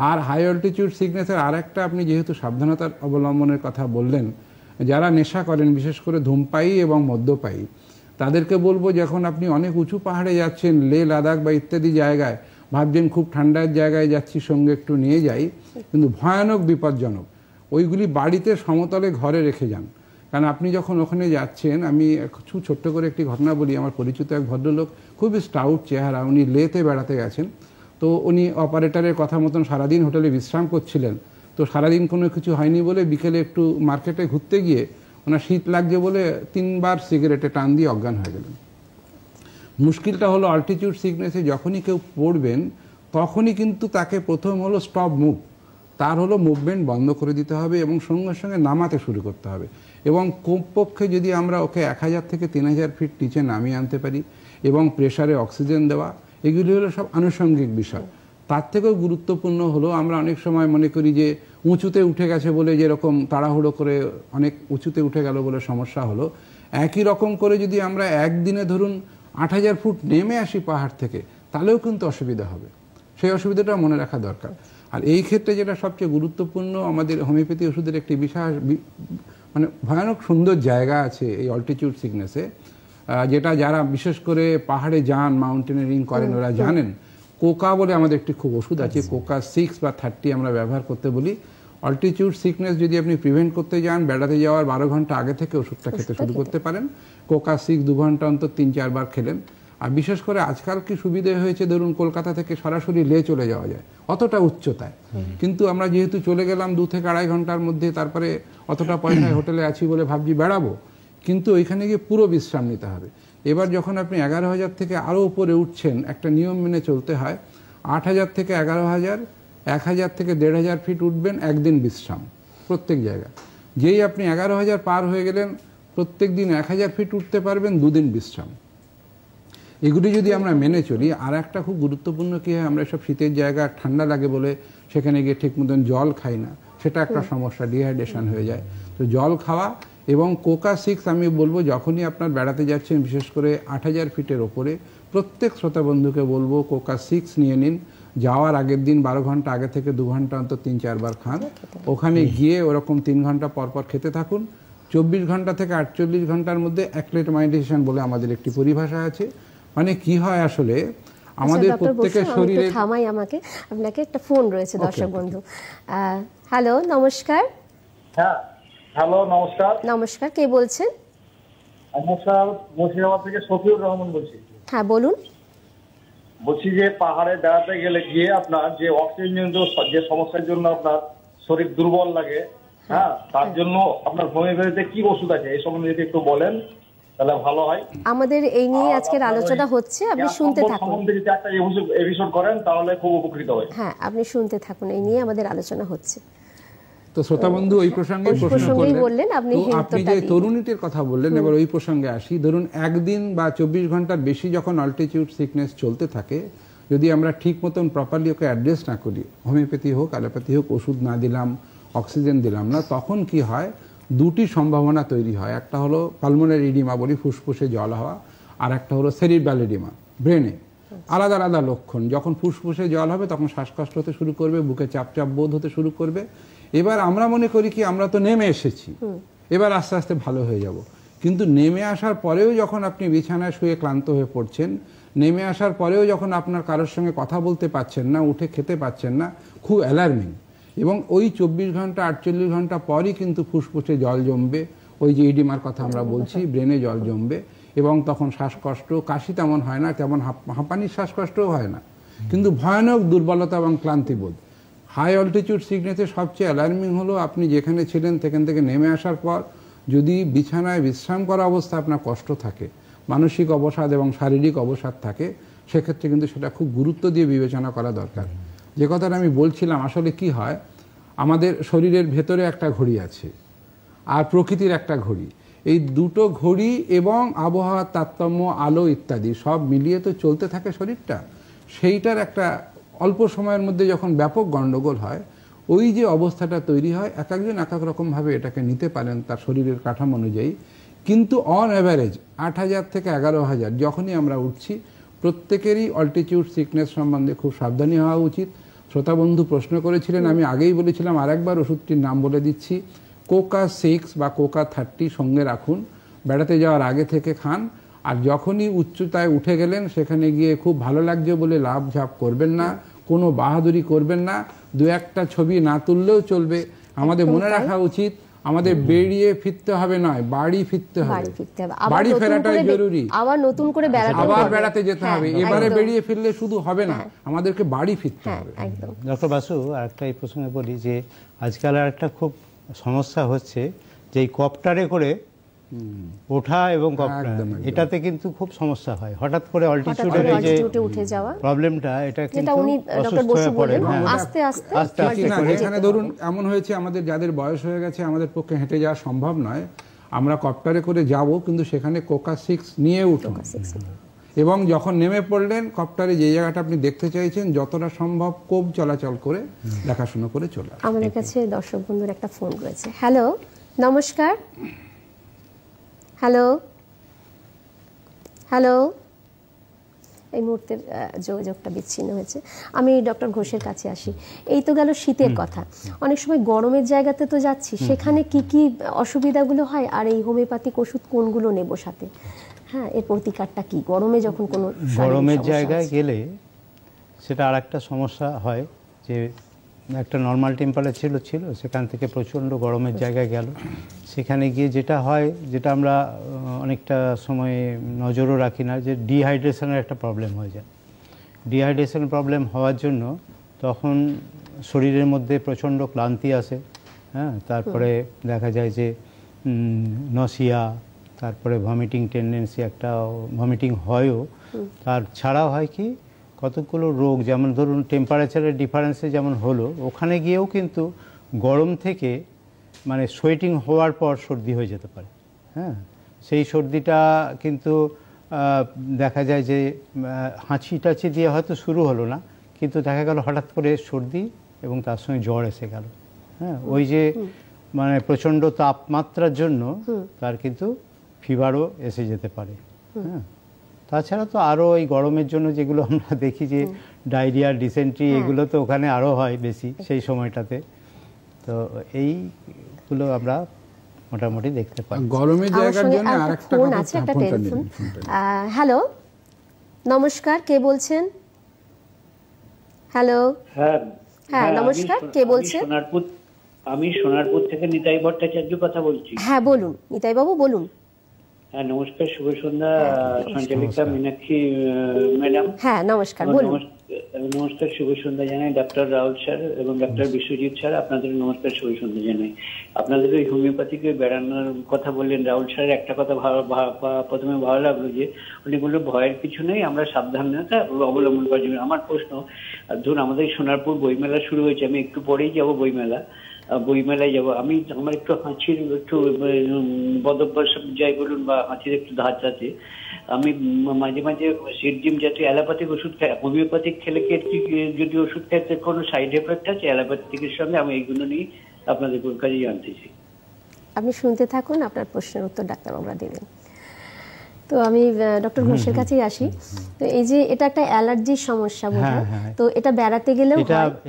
আর হাই অল্টিটিউড সিকনেসের আর একটা, আপনি যেহেতু সাবধানতার অবলম্বনের কথা বললেন, যারা নেশা করেন, বিশেষ করে ধূমপায়ী এবং মদ্যপায়ী, তাদেরকে বলবো, যখন আপনি অনেক উঁচু পাহাড়ে যাচ্ছেন, লে লাদাখ বা ইত্যাদি জায়গায়, ভাবছেন খুব ঠান্ডার জায়গায় যাচ্ছি, সঙ্গে একটু নিয়ে যাই, কিন্তু ভয়ানক বিপজ্জনক। ওইগুলি বাড়িতে সমতলে ঘরে রেখে যান, কারণ আপনি যখন ওখানে যাচ্ছেন, আমি ছোট্ট করে একটি ঘটনা বলি। আমার পরিচিত এক ভদ্রলোক, খুবই স্টাউট চেহারা, উনি লেতে বেড়াতে গেছেন। তো উনি অপারেটরের কথা মতন সারাদিন হোটেলে বিশ্রাম করছিলেন। তো সারাদিন কোনো কিছু হয়নি বলে বিকেলে একটু মার্কেটে ঘুরতে গিয়ে ওনার শীত লাগছে বলে 3 বার সিগারেটে টান দিয়ে অজ্ঞান হয়ে গেলেন। মুশকিলটা হলো, অল্টিটিউড সিকনেসে যখনই কেউ পড়বেন তখনই কিন্তু তাকে প্রথম হলো স্টপ মুভ, তার হলো মুভমেন্ট বন্ধ করে দিতে হবে এবং সঙ্গে সঙ্গে নামাতে শুরু করতে হবে। এবং কমপক্ষে যদি আমরা ওকে 1,000 থেকে 3,000 ফিট নিচে নামিয়ে আনতে পারি, এবং প্রেসারে অক্সিজেন দেওয়া, এগুলি হলো সব আনুষঙ্গিক বিষয়। তার থেকেও গুরুত্বপূর্ণ হলো, আমরা অনেক সময় মনে করি যে উঁচুতে উঠে গেছে বলে, যেরকম তাড়াহুড়ো করে অনেক উঁচুতে উঠে গেল বলে সমস্যা হলো, একই রকম করে যদি আমরা একদিনে ধরুন 8,000 ফুট নেমে আসি পাহাড় থেকে, তাহলেও কিন্তু অসুবিধা হবে। সেই অসুবিধাটা মনে রাখা দরকার। আর এই ক্ষেত্রে যেটা সবচেয়ে গুরুত্বপূর্ণ, আমাদের হোমিওপ্যাথি ওষুধের একটি বিশেষ মানে ভয়ানক সুন্দর জায়গা আছে এই অল্টিটিউড সিকনেসে, যেটা যারা বিশেষ করে পাহাড়ে যান, মাউন্টেনিয়ারিং করেন, ওরা জানেন। কোকা বলে আমাদের একটি খুব ওষুধ আছে, কোকা 6 বা 30 আমরা ব্যবহার করতে বলি। অল্টিটিউড সিকনেস যদি আপনি প্রিভেন্ট করতে যান, বেড়াতে যাওয়ার 12 ঘন্টা আগে থেকে ওষুধটা খেতে শুরু করতে পারেন। কোকা 6 2 ঘন্টা অন্তর 3-4 বার খেলেন। আর বিশেষ করে আজকাল কি সুবিধে হয়েছে, ধরুন কলকাতা থেকে সরাসরি লে চলে যাওয়া যায় অতটা উচ্চতায়, কিন্তু আমরা যেহেতু চলে গেলাম 2 থেকে 2.5 ঘন্টার মধ্যে, তারপরে অতটা পয়সায় হোটেলে আছি বলে ভাবছি বেড়াবো, কিন্তু ওইখানে গিয়ে পুরো বিশ্রাম নিতে হবে। এবার যখন আপনি 11,000 থেকে আরও উপরে উঠছেন, একটা নিয়ম মেনে চলতে হয়। 8,000 থেকে 11,000, 1,000 থেকে 1,500 ফিট উঠবেন, একদিন বিশ্রাম প্রত্যেক জায়গায়। যেই আপনি 11,000 পার হয়ে গেলেন, প্রত্যেক দিন 1,000 ফিট উঠতে পারবেন, 2 দিন বিশ্রাম। এগুলি যদি আমরা মেনে চলি। আর একটা খুব গুরুত্বপূর্ণ কী হয়, আমরা সব শীতের জায়গা, ঠান্ডা লাগে বলে সেখানে গিয়ে ঠিক মতন জল খাই না, সেটা একটা সমস্যা, ডিহাইড্রেশন হয়ে যায়। তো জল খাওয়া এবং কোকা 6 আমি বলবো, যখনই আপনার বেড়াতে যাচ্ছেন, বিশেষ করে 8,000 ফিটের ওপরে, প্রত্যেক শ্রোতা বন্ধুকে বলবো কোকা 6 নিয়ে নিন। যাওয়ার আগের দিন 12 ঘন্টা আগে থেকে 2 ঘন্টা অন্তর 3-4 বার খান। ওখানে গিয়ে ওরকম 3 ঘন্টা পর পর খেতে থাকুন। 24 ঘন্টা থেকে 48 ঘন্টার মধ্যে অ্যাক্লিমেটাইজেশন বলে আমাদের একটি পরিভাষা আছে। মানে কি হয় আসলে আমাদের প্রত্যেকের শরীরে থামাই আমাকে, আপনাকে একটা ফোন রয়েছে দর্শক বন্ধু। হ্যালো, নমস্কার। হ্যাঁ, হ্যালো, নমস্কার। নমস্কার, কে বলছেন? নমস্কার, মুর্শিদাবাদ থেকে শফিউর রহমান বলছি। হ্যাঁ, বলুন। বলছি যে পাহাড়ে বেড়াতে গেলে গিয়ে আপনার যে অক্সিজেন যে সমস্যার জন্য আপনার শরীর দুর্বল লাগে, হ্যাঁ, তার জন্য আপনার হোমিওপ্যাথিতে কি ওষুধ আছে এই সম্বন্ধে যদি একটু বলেন তাহলে ভালো হয়। আমাদের এই নিয়ে আজকের আলোচনা হচ্ছে, আপনি শুনতে থাকুন। সম্বন্ধে যদি একটা এপিসোড করেন তাহলে খুব উপকৃত হয়। হ্যাঁ, আপনি শুনতে থাকুন, এই নিয়ে আমাদের আলোচনা হচ্ছে। তো শ্রোতা বন্ধু ওই প্রসঙ্গে প্রশ্ন করলেন, আপনি যে তরুণীটির কথা বললেন, এবার ওই প্রসঙ্গে আসি। ধরুন একদিন বা 24 ঘন্টার বেশি যখন অল্টিটিউড সিকনেস চলতে থাকে, যদি আমরা ঠিক মতন প্রপারলি ওকে অ্যাড্রেস না করি, হোমিওপ্যাথি হোক অ্যালোপ্যাথি হোক, ওষুধ না দিলাম, অক্সিজেন দিলাম না, তখন কি হয়, দুটি সম্ভাবনা তৈরি হয়। একটা হলো পালমোনারি এডিমা বলি, ফুসফুসে জল হওয়া, আর একটা হলো সেরিব্রাল এডিমা, ব্রেনে। আলাদা আলাদা লক্ষণ। যখন ফুসফুসে জল হবে তখন শ্বাসকষ্ট হতে শুরু করবে, বুকে চাপ চাপ বোধ হতে শুরু করবে। এবার আমরা মনে করি কি আমরা তো নেমে এসেছি, এবার আস্তে আস্তে ভালো হয়ে যাব। কিন্তু নেমে আসার পরেও যখন আপনি বিছানায় শুয়ে ক্লান্ত হয়ে পড়ছেন, নেমে আসার পরেও যখন আপনার কারোর সঙ্গে কথা বলতে পারছেন না, উঠে খেতে পারছেন না, খুব অ্যালার্মিং। এবং ওই 24 ঘন্টা 48 ঘন্টা পরই কিন্তু ফুসফুসে জল জমবে, ওই যে ইডিমার কথা আমরা বলছি, ব্রেনে জল জমবে, এবং তখন শ্বাসকষ্ট, কাশি তেমন হয় না, তেমন হাঁপানির শ্বাসকষ্টও হয় না, কিন্তু ভয়ানক দুর্বলতা এবং ক্লান্তিবোধ। হাই অল্টিটিউড সিকনেসের সবচেয়ে অ্যালার্মিং হলো আপনি যেখানে ছিলেন সেখান থেকে নেমে আসার পর যদি বিছানায় বিশ্রাম করা অবস্থা আপনার কষ্ট থাকে, মানসিক অবসাদ এবং শারীরিক অবসাদ থাকে, সেক্ষেত্রে কিন্তু সেটা খুব গুরুত্ব দিয়ে বিবেচনা করা দরকার। যে কথাটা আমি বলছিলাম, আসলে কি হয়, আমাদের শরীরের ভেতরে একটা ঘড়ি আছে আর প্রকৃতির একটা ঘড়ি। এই দুটো ঘড়ি এবং আবহাওয়ার তারতম্য, আলো ইত্যাদি সব মিলিয়ে তো চলতে থাকে শরীরটা। সেইটার একটা অল্প সময়ের মধ্যে যখন ব্যাপক গণ্ডগোল হয়, ওই যে অবস্থাটা তৈরি হয়, এক একজন এক এক রকমভাবে এটাকে নিতে পারেন তার শরীরের কাঠামো অনুযায়ী। কিন্তু অন অ্যাভারেজ 8,000 থেকে 11,000 যখনই আমরা উঠছি, প্রত্যেকেরই অল্টিটিউড সিকনেস সম্বন্ধে খুব সাবধানী হওয়া উচিত। শ্রোতা বন্ধু প্রশ্ন করেছিলেন, আমি আগেই বলেছিলাম, আরেকবার ওষুধটির নাম বলে দিচ্ছি, কোকা 6 বা কোকা 30 সঙ্গে রাখুন, বেড়াতে যাওয়ার আগে থেকে খান। আর যখনই উচ্চতায় উঠে গেলেন, সেখানে গিয়ে খুব ভালো লাগছে বলে লাভ ঝাপ করবেন না, কোনো বাহাদুরি করবেন না, দু একটা ছবি না তুললেও চলবে। আমাদের মনে রাখা উচিত, আমাদের বেরিয়ে ফিরতে হবে নয়, বাড়ি ফিরতে হবে। বাড়ি ফেরাটাই জরুরি, আবার বেড়াতে যেতে হবে। এবারে বেরিয়ে ফিরলে শুধু হবে না, আমাদেরকে বাড়ি ফিরতে হবে। ডক্টর বাসু, আরেকটা এই প্রসঙ্গে বলি যে আজকাল আর একটা খুব সমস্যা হচ্ছে যে এই কপ্টারে করে ওঠা এবং এটাতে কিন্তু খুব সমস্যা হয়। হঠাৎ করে অল্টিটিউডের এই যে প্রবলেমটা, এটা কিন্তু অসুস্থ হয়ে পড়ে। আস্তে আস্তে এখানে ধরুন এমন হয়েছে, আমাদের যাদের বয়স হয়ে গেছে, আমাদের পক্ষে হেঁটে যাওয়া সম্ভব নয়, আমরা কপ্টারে করে যাব, কিন্তু সেখানে কোকা 6 নিয়ে উঠুন, এবং যখন নেমে পড়লেন কপ্টারে যে জায়গাটা আপনি দেখতে চাইছেন, যতটা সম্ভব কোপ চলাচল করে দেখাশোনা করে চলে। আমাদের কাছে দর্শক বন্ধুর একটা ফোন রয়েছে। হ্যালো, নমস্কার। হ্যালো হ্যালো এই মুহূর্তের যোগাযোগটা বিচ্ছিন্ন হয়েছে। আমি ডক্টর ঘোষের কাছে আসি। এই তো গেল শীতের কথা, অনেক সময় গরমের জায়গাতে তো যাচ্ছি, সেখানে কি কি অসুবিধাগুলো হয়, আর এই হোমিওপ্যাথিক ওষুধ কোনগুলো নেব সাথে? হ্যাঁ, এর প্রতিকারটা কি গরমে যখন কোনো গরমের জায়গায় গেলে? সেটা আর একটা সমস্যা হয় যে একটা নর্মাল টেম্পারেচার ছিল, সেখান থেকে প্রচণ্ড গরমের জায়গায় গেল, সেখানে গিয়ে যেটা হয়, যেটা আমরা অনেকটা সময় নজরও রাখি না, যে ডিহাইড্রেশনের একটা প্রবলেম হয়ে যায়। ডিহাইড্রেশন প্রবলেম হওয়ার জন্য তখন শরীরের মধ্যে প্রচণ্ড ক্লান্তি আসে, হ্যাঁ, তারপরে দেখা যায় যে নসিয়া, তারপরে ভমিটিং টেন্ডেন্সি, একটা ভমিটিং হয়ও। তার ছাড়াও হয় কি, কতগুলো রোগ, যেমন ধরুন টেম্পারেচারের ডিফারেন্সে যেমন হলো, ওখানে গিয়েও কিন্তু গরম থেকে মানে সোয়েটিং হওয়ার পর সর্দি হয়ে যেতে পারে। হ্যাঁ, সেই সর্দিটা কিন্তু দেখা যায় যে হাঁচি টাচি দিয়ে হয়তো শুরু হলো না, কিন্তু দেখা গেল হঠাৎ করে সর্দি এবং তার সঙ্গে জ্বর এসে গেল। হ্যাঁ, ওই যে মানে প্রচণ্ড তাপমাত্রার জন্য তার কিন্তু ফিভারও এসে যেতে পারে। হ্যাঁ, তাছাড়া তো আরও এই গরমের জন্য যেগুলো আমরা দেখি যে ডায়রিয়া, ডিসেন্ট্রি, এগুলো তো ওখানে আরও হয় বেশি সেই সময়টাতে। তো এইগুলো আমরা মোটামুটি দেখতে পাই। গরমের জায়গার জন্য আরেকটা ফোন আছে, একটা টেলিফোন। হ্যালো, নমস্কার, কে বলছেন? হ্যালো। হ্যাঁ নমস্কার, কে বলছেন? আমি সোনারপুর থেকে নিতাই ভট্টাচার্য কথা বলছি। হ্যাঁ বলুন নিতাই বাবু, বলুন। হ্যাঁ নমস্কার, শুভ সন্ধ্যা সঞ্চালিকা মীনাক্ষী ম্যাডাম। হ্যাঁ নমস্কার, বলুন। নমস্কার, শুভ সন্ধ্যা জানাই ডক্টর রাহুল স্যার এবং ডক্টর বিশ্বজিৎ স্যার, আপনাদের নমস্কার, শুভ সন্ধ্যা জানাই। আপনাদের ওই হোমিওপ্যাথিকে বেড়ানোর কথা বললেন রাহুল স্যার, একটা কথা প্রথমে ভালো লাগলো যে উনি বললো ভয়ের কিছু নেই, আমরা সাবধানতা অবলম্বন করার জন্য। আমার প্রশ্ন, ধরুন আমাদের সোনারপুর বইমেলা শুরু হয়েছে, আমি একটু পরেই যাবো বইমেলায় যাবো। আমার একটু হাঁচির একটু বদভ্যাস যাই বলুন, বা হাঁচির একটু ধাঁচ আছে। আমি মাঝে মাঝে সিডজিম জাতীয় অ্যালোপ্যাথিক ওষুধ খাই, হোমিওপ্যাথিক খেলে কি যদি ওষুধ খাইতে কোনো সাইড এফেক্ট আছে অ্যালোপ্যাথিকের সঙ্গে? আমি এইগুলো নিয়ে আপনাদের কাছে জানতে চাই। আপনি শুনতে থাকুন, আপনার প্রশ্নের উত্তর ডাক্তারবাবুরা দেবেন। তো আমি ডক্টর ঘোষের কাছেই আসি। তো এই যে এটা একটা অ্যালার্জির সমস্যা বোধহয়, তো এটা বেড়াতে গেলেও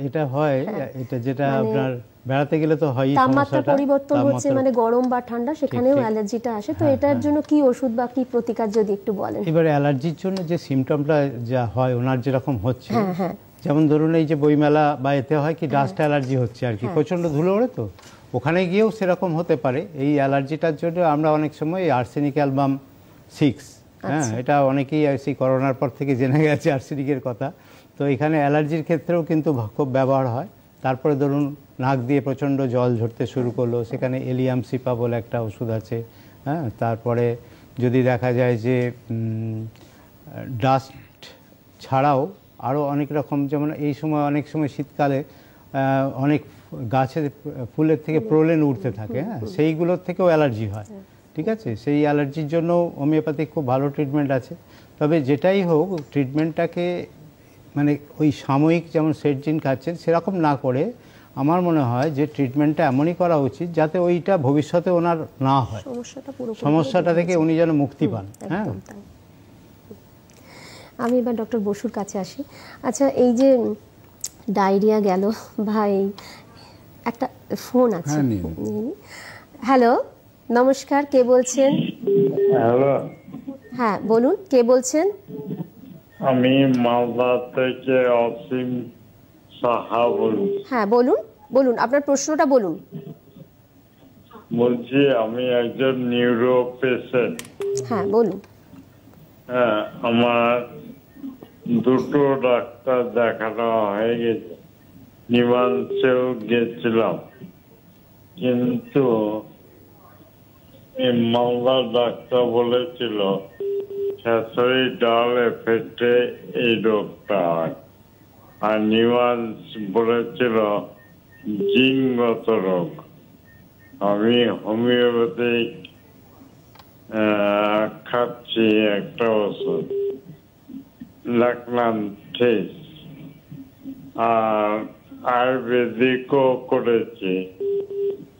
এটা হয়, এটা যেটা আপনার বেড়াতে গেলে তো হয়, তাপমাত্রা পরিবর্তন হচ্ছে, মানে গরম বা ঠান্ডা, সেখানেও অ্যালার্জিটা আসে। তো এটার জন্য কি ওষুধ বা কি প্রতিকার যদি একটু বলেন। এবারে অ্যালার্জির জন্য যে সিমটমটা যা হয় ওনার যেরকম হচ্ছে, যেমন ধরুন এই যে বইমেলা বা এতে হয় কি ডাস্ট অ্যালার্জি হচ্ছে আর কি, প্রচন্ড ধুলো ওড়ে, তো ওখানে গিয়েও সেরকম হতে পারে। এই অ্যালার্জিটার জন্য আমরা অনেক সময় আর্সেনিক অ্যালবাম 6, হ্যাঁ এটা অনেকেই সেই করোনার পর থেকে জেনে গেছে আর্সেনিকের কথা। তো এখানে অ্যালার্জির ক্ষেত্রেও কিন্তু খুব ব্যবহার হয়। তারপরে ধরুন নাক দিয়ে প্রচণ্ড জল ঝরতে শুরু করলো, সেখানে এলিয়াম সিপা বলে একটা ওষুধ আছে। হ্যাঁ, তারপরে যদি দেখা যায় যে ডাস্ট ছাড়াও আরও অনেক রকম, যেমন এই সময় অনেক সময় শীতকালে অনেক গাছের ফুলের থেকে প্রোলেন উঠতে থাকে, হ্যাঁ সেইগুলোর থেকেও অ্যালার্জি হয়। ঠিক আছে, সেই অ্যালার্জির জন্য হোমিওপ্যাথিক খুব ভালো ট্রিটমেন্ট আছে। তবে যেটাই হোক, ট্রিটমেন্টটাকে মানে ওই সাময়িক যেমন সেটজিন খাচ্ছেন সেরকম না করে আমার মনে হয় যে ট্রিটমেন্টটা এমনই করা উচিত যাতে ওইটা ভবিষ্যতে ওনার না হয়, সমস্যাটা থেকে উনি যেন মুক্তি পান। হ্যাঁ, আমি এবার ডক্টর বসুর কাছে আসি। আচ্ছা, এই যে ডায়রিয়া গেল ভাই, একটা ফোন আছে। হ্যালো, নমস্কার, কে বলছেন? হ্যালো, হ্যাঁ বলুন, কে বলছেন? আমি মালদা থেকে অসীম সাহা বলুন। হ্যাঁ বলুন, বলুন আপনার প্রশ্নটা বলুন। বলছি আমি একজন নিউরো পেশেন্ট। হ্যাঁ বলুন। হ্যাঁ, আমার দুটো ডাক্তার দেখানো হয়ে গেছে, নিমান্সেও গেছিলাম, কিন্তু মালদার ডাক্তার বলেছিল খেসারি ডাল এফেক্টে এই রোগটা হয়, আর নিমান্স বলেছিল জিনগত রোগ। আমি হোমিওপ্যাথিক খাচ্ছি একটা ওষুধ লাগলাম ঠিক, আর আয়ুর্বেদিকও করেছি,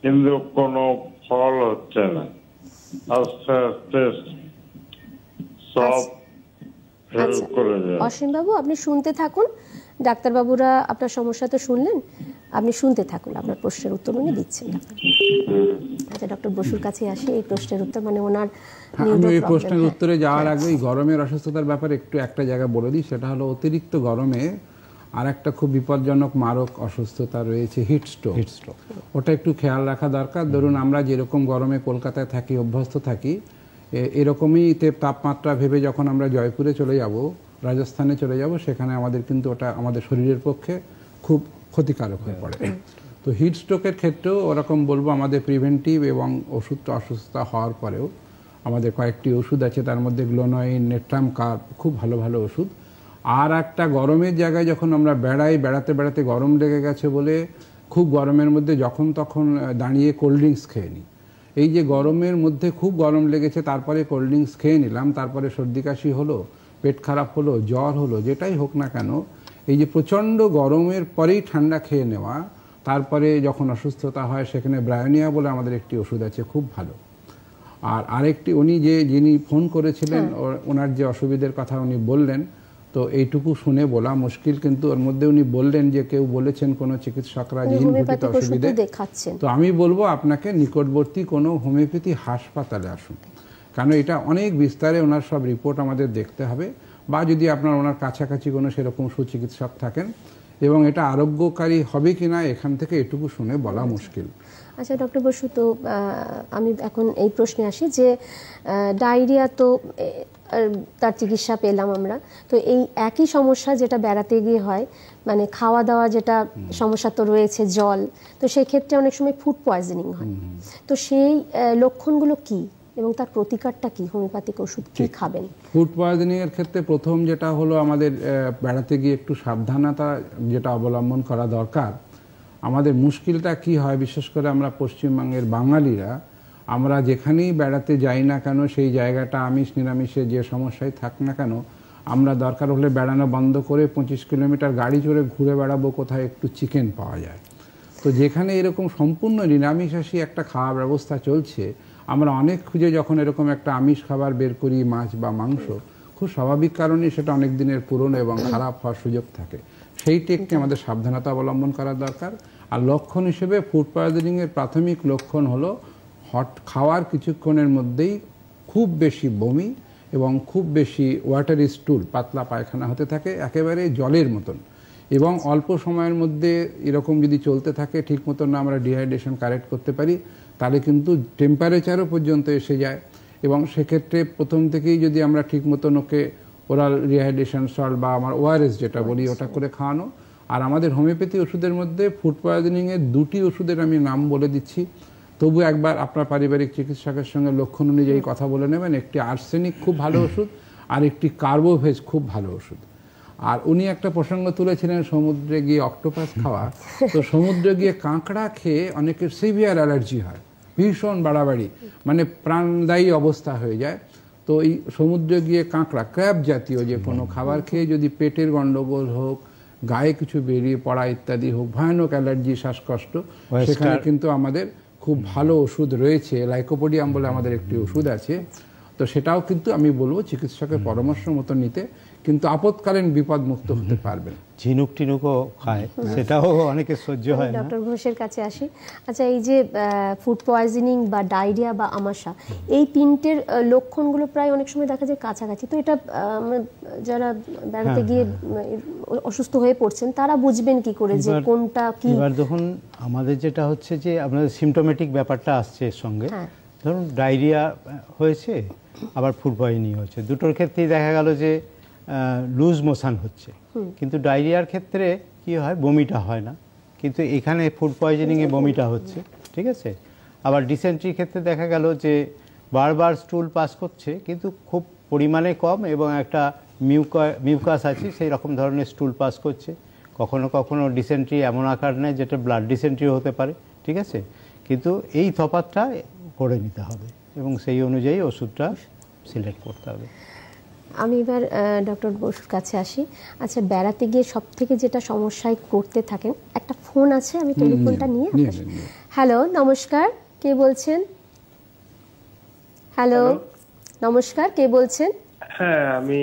কিন্তু কোনো ফল হচ্ছে না। আস্তে আস্তে সব ফেল করে যায়। অসীম বাবু, আপনি শুনতে থাকুন, ডাক্তারবাবুরা আপনার সমস্যা তো শুনলেন, আপনি শুনতে থাকুন, আপনার প্রশ্নের উত্তর উনি দিচ্ছেন। আচ্ছা, ডক্টর বসুর কাছে আসি। এই প্রশ্নের উত্তর মানে ওনার এই প্রশ্নের উত্তরে যাওয়ার আগে গরমের অসুস্থতার ব্যাপারে একটু একটা জায়গা বলে দিই, সেটা হলো অতিরিক্ত গরমে আর একটা খুব বিপজ্জনক মারক অসুস্থতা রয়েছে, হিটস্ট্রোক। ওটা একটু খেয়াল রাখা দরকার। ধরুন আমরা যেরকম গরমে কলকাতায় থাকি, অভ্যস্ত থাকি, এরকমই তাপমাত্রা ভেবে যখন আমরা জয়পুরে চলে যাব, রাজস্থানে চলে যাব, সেখানে আমাদের কিন্তু ওটা আমাদের শরীরের পক্ষে খুব ক্ষতিকারক হয়ে পড়ে। তো হিটস্ট্রোকের ক্ষেত্রেও ওরকম বলবো, আমাদের প্রিভেন্টিভ এবং ওষুধটা অসুস্থতা হওয়ার পরেও আমাদের কয়েকটি ওষুধ আছে, তার মধ্যে গ্লোনয়েন, নেট্রাম কার্ব খুব ভালো ভালো ওষুধ। আর একটা গরমের জায়গায় যখন আমরা বেড়াতে বেড়াতে গরম লেগে গেছে বলে খুব গরমের মধ্যে যখন তখন দাঁড়িয়ে কোল্ড ড্রিঙ্কস খেয়ে নিই। এই যে গরমের মধ্যে খুব গরম লেগেছে, তারপরে কোল্ড ড্রিঙ্কস খেয়ে নিলাম, তারপরে সর্দি কাশি হলো, পেট খারাপ হলো, জ্বর হলো, যেটাই হোক না কেন, এই যে প্রচণ্ড গরমের পরেই ঠান্ডা খেয়ে নেওয়া, তারপরে যখন অসুস্থতা হয়, সেখানে ব্রায়োনিয়া বলে আমাদের একটি ওষুধ আছে খুব ভালো। আর আরেকটি উনি যিনি ফোন করেছিলেন ওনার যে অসুবিধার কথা উনি বললেন, তো এইটুকু শুনে বলা মুশকিল, কিন্তু ওর মধ্যে উনি বললেন যে কেউ বলেছেন কোনো চিকিৎসকরা জিন ঘটিত অসুবিধে, তো আমি বলবো আপনাকে নিকটবর্তী কোনো হোমিওপ্যাথি হাসপাতালে আসুন, কারণ এটা অনেক বিস্তারে ওনার সব রিপোর্ট আমাদের দেখতে হবে, বা যদি আপনার ওনার কাছাকাছি কোনো সেরকম সুচিকিৎসক থাকেন, এবং এটা আরোগ্যকারী হবে কিনা এখান থেকে এটুকু শুনে বলা মুশকিল। আচ্ছা ডক্টর বসু, তো আমি এখন এই প্রশ্নে আসি যে ডায়রিয়া তো তার চিকিৎসা পেলাম আমরা, তো এই একই সমস্যা যেটা বেড়াতে গিয়ে হয়, মানে খাওয়া দাওয়া যেটা সমস্যা তো রয়েছে, জল, তো সেই ক্ষেত্রে অনেক সময় ফুড পয়জনিং হয়, তো সেই লক্ষণগুলো কি এবং তার প্রতিকারটা কি, হোমিওপ্যাথিক ওষুধ কি খাবেন? ফুড পয়জনিং এর ক্ষেত্রে প্রথম যেটা হলো আমাদের বেড়াতে গিয়ে একটু সাবধানতা যেটা অবলম্বন করা দরকার। আমাদের মুশকিলটা কি হয়, বিশেষ করে আমরা পশ্চিমবঙ্গের বাঙালিরা, আমরা যেখানেই বেড়াতে যাই না কেন সেই জায়গাটা আমিষ নিরামিষে যে সমস্যায় থাক না কেন, আমরা দরকার হলে বেড়ানো বন্ধ করে 25 কিলোমিটার গাড়ি চড়ে ঘুরে বেড়াবো কোথায় একটু চিকেন পাওয়া যায়। তো যেখানে এরকম সম্পূর্ণ নিরামিষাশী একটা খাওয়ার ব্যবস্থা চলছে, আমরা অনেক খুঁজে যখন এরকম একটা আমিষ খাবার বের করি, মাছ বা মাংস, খুব স্বাভাবিক কারণে সেটা অনেক দিনের পুরনো এবং খারাপ হওয়ার সুযোগ থাকে, সেইটি একটি আমাদের সাবধানতা অবলম্বন করা দরকার। আর লক্ষণ হিসেবে ফুড পয়জনিং এর প্রাথমিক লক্ষণ হলো খাওয়ার কিছুক্ষণের মধ্যেই খুব বেশি বমি এবং খুব বেশি ওয়াটারি স্টুল, পাতলা পায়খানা হতে থাকে একেবারে জলের মতন, এবং অল্প সময়ের মধ্যে এরকম যদি চলতে থাকে, ঠিক মতন না আমরা ডিহাইড্রেশন কারেক্ট করতে পারি, তাহলে কিন্তু টেম্পারেচারও পর্যন্ত এসে যায়, এবং সেক্ষেত্রে প্রথম থেকেই যদি আমরা ঠিক মতন ওকে ওরাল রিহাইড্রেশন সল্ট বা আমার ওআরএস যেটা বলি ওটা করে খাওয়ানো। আর আমাদের হোমিওপ্যাথি ওষুধের মধ্যে ফুড পয়জনিংয়ের 2টি ওষুধের আমি নাম বলে দিচ্ছি, তবু একবার আপনার পারিবারিক চিকিৎসকের সঙ্গে লক্ষণ অনুযায়ী কথা বলে নেবেন। একটি আর্সেনিক খুব ভালো ওষুধ, আর একটি কার্বোভেজ খুব ভালো ওষুধ। আর উনি একটা প্রসঙ্গ তুলেছিলেন সমুদ্রে গিয়ে অক্টোপাস খাওয়া, তো সমুদ্রে গিয়ে কাঁকড়া খেয়ে অনেকের সিভিয়ার অ্যালার্জি হয়, ভীষণ বাড়াবাড়ি, মানে প্রাণদায়ী অবস্থা হয়ে যায়। তো এই সমুদ্রে গিয়ে কাঁকড়া, ক্র্যাব জাতীয় যে কোনো খাবার খেয়ে যদি পেটের গন্ডগোল হোক, গায়ে কিছু বেরিয়ে পড়া ইত্যাদি হোক, ভয়ানক অ্যালার্জি, শ্বাসকষ্ট, সেখানে কিন্তু আমাদের খুব ভালো ওষুধ রয়েছে, লাইকোপোডিয়াম বলে আমাদের একটি ওষুধ আছে, তো সেটাও কিন্তু আমি বলবো চিকিৎসকের পরামর্শ মতো নিতে, কিন্তু আপৎকালীন বিপদ মুক্ত হতে পারবেন। ঝিনুক টিনুকও খায়, সেটাও অনেকে সহ্য হয় না। ডক্টর ঘোষের কাছে আসি। আচ্ছা, এই যে ফুড পয়জনিং বা ডায়রিয়া বা আমাশা, এই তিনটের লক্ষণগুলো প্রায় অনেক সময় দেখা যায় কাছাকাছি, তো এটা যারা বেড়াতে গিয়ে অসুস্থ হয়ে পড়ছেন তারা বুঝবেন কি করে যে কোনটা কি? এবার দেখুন, আমাদের যেটা হচ্ছে যে আপনাদের সিমটোমেটিক ব্যাপারটা আসছে এর সঙ্গে, ধরুন ডায়রিয়া হয়েছে আবার ফুড পয়জনিং হচ্ছে, দুটোর ক্ষেত্রেই দেখা গেল যে লুজ মোশন হচ্ছে, কিন্তু ডায়রিয়ার ক্ষেত্রে কি হয়, বমিটা হয় না, কিন্তু এখানে ফুড পয়জনিংয়ে বমিটা হচ্ছে, ঠিক আছে। আবার ডিসেন্ট্রির ক্ষেত্রে দেখা গেল যে বারবার স্টুল পাস করছে, কিন্তু খুব পরিমাণে কম, এবং একটা মিউকাস আছে সেই রকম ধরনের স্টুল পাস করছে। কখনো কখনো ডিসেন্ট্রি এমন আকার নেয় যেটা ব্লাড ডিসেন্ট্রি হতে পারে, ঠিক আছে, কিন্তু এই তফাৎটা করে নিতে হবে এবং সেই অনুযায়ী ওষুধটা সিলেক্ট করতে হবে। আমি এবার ডক্টর বসুর কাছে আসি। আচ্ছা, বেড়াতে গিয়ে সব থেকে যেটা সমস্যায় করতে থাকেন, একটা ফোন আছে, আমি টেলিফোনটা নিয়ে। হ্যালো, নমস্কার, কে বলছেন? হ্যালো, নমস্কার, কে বলছেন? হ্যাঁ, আমি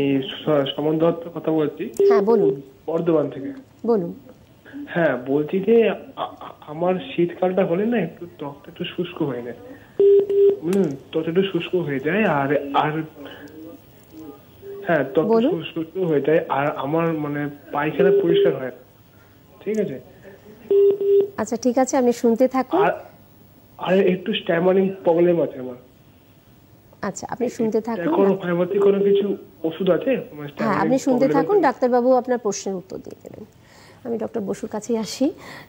সমন দত্ত কথা বলছি। হ্যাঁ বলুন। বর্ধমান থেকে বলুন। হ্যাঁ, বলছি যে আমার শীতকালটা হলে না একটু ত্বকটা একটু শুষ্ক হয়ে যায়, ত্বকটা একটু শুষ্ক হয়ে যায়, আর হ্যাঁ ত্বকটা শুষ্ক হয়ে যায়, আর আমার মানে পায়খানা পরিষ্কার হয়, ঠিক আছে। আচ্ছা ঠিক আছে, আপনি শুনতে থাকুন। আর একটু স্ট্যামারিং প্রবলেম আছে আমার। আচ্ছা, আপনি শুনতে থাকুন। কোনো কিছু ওষুধ আছে? হ্যাঁ, আপনি শুনতে থাকুন, ডাক্তারবাবু আপনার প্রশ্নের উত্তর দিয়ে দেবেন। আমি ডক্টর বসুর কাছে আসি।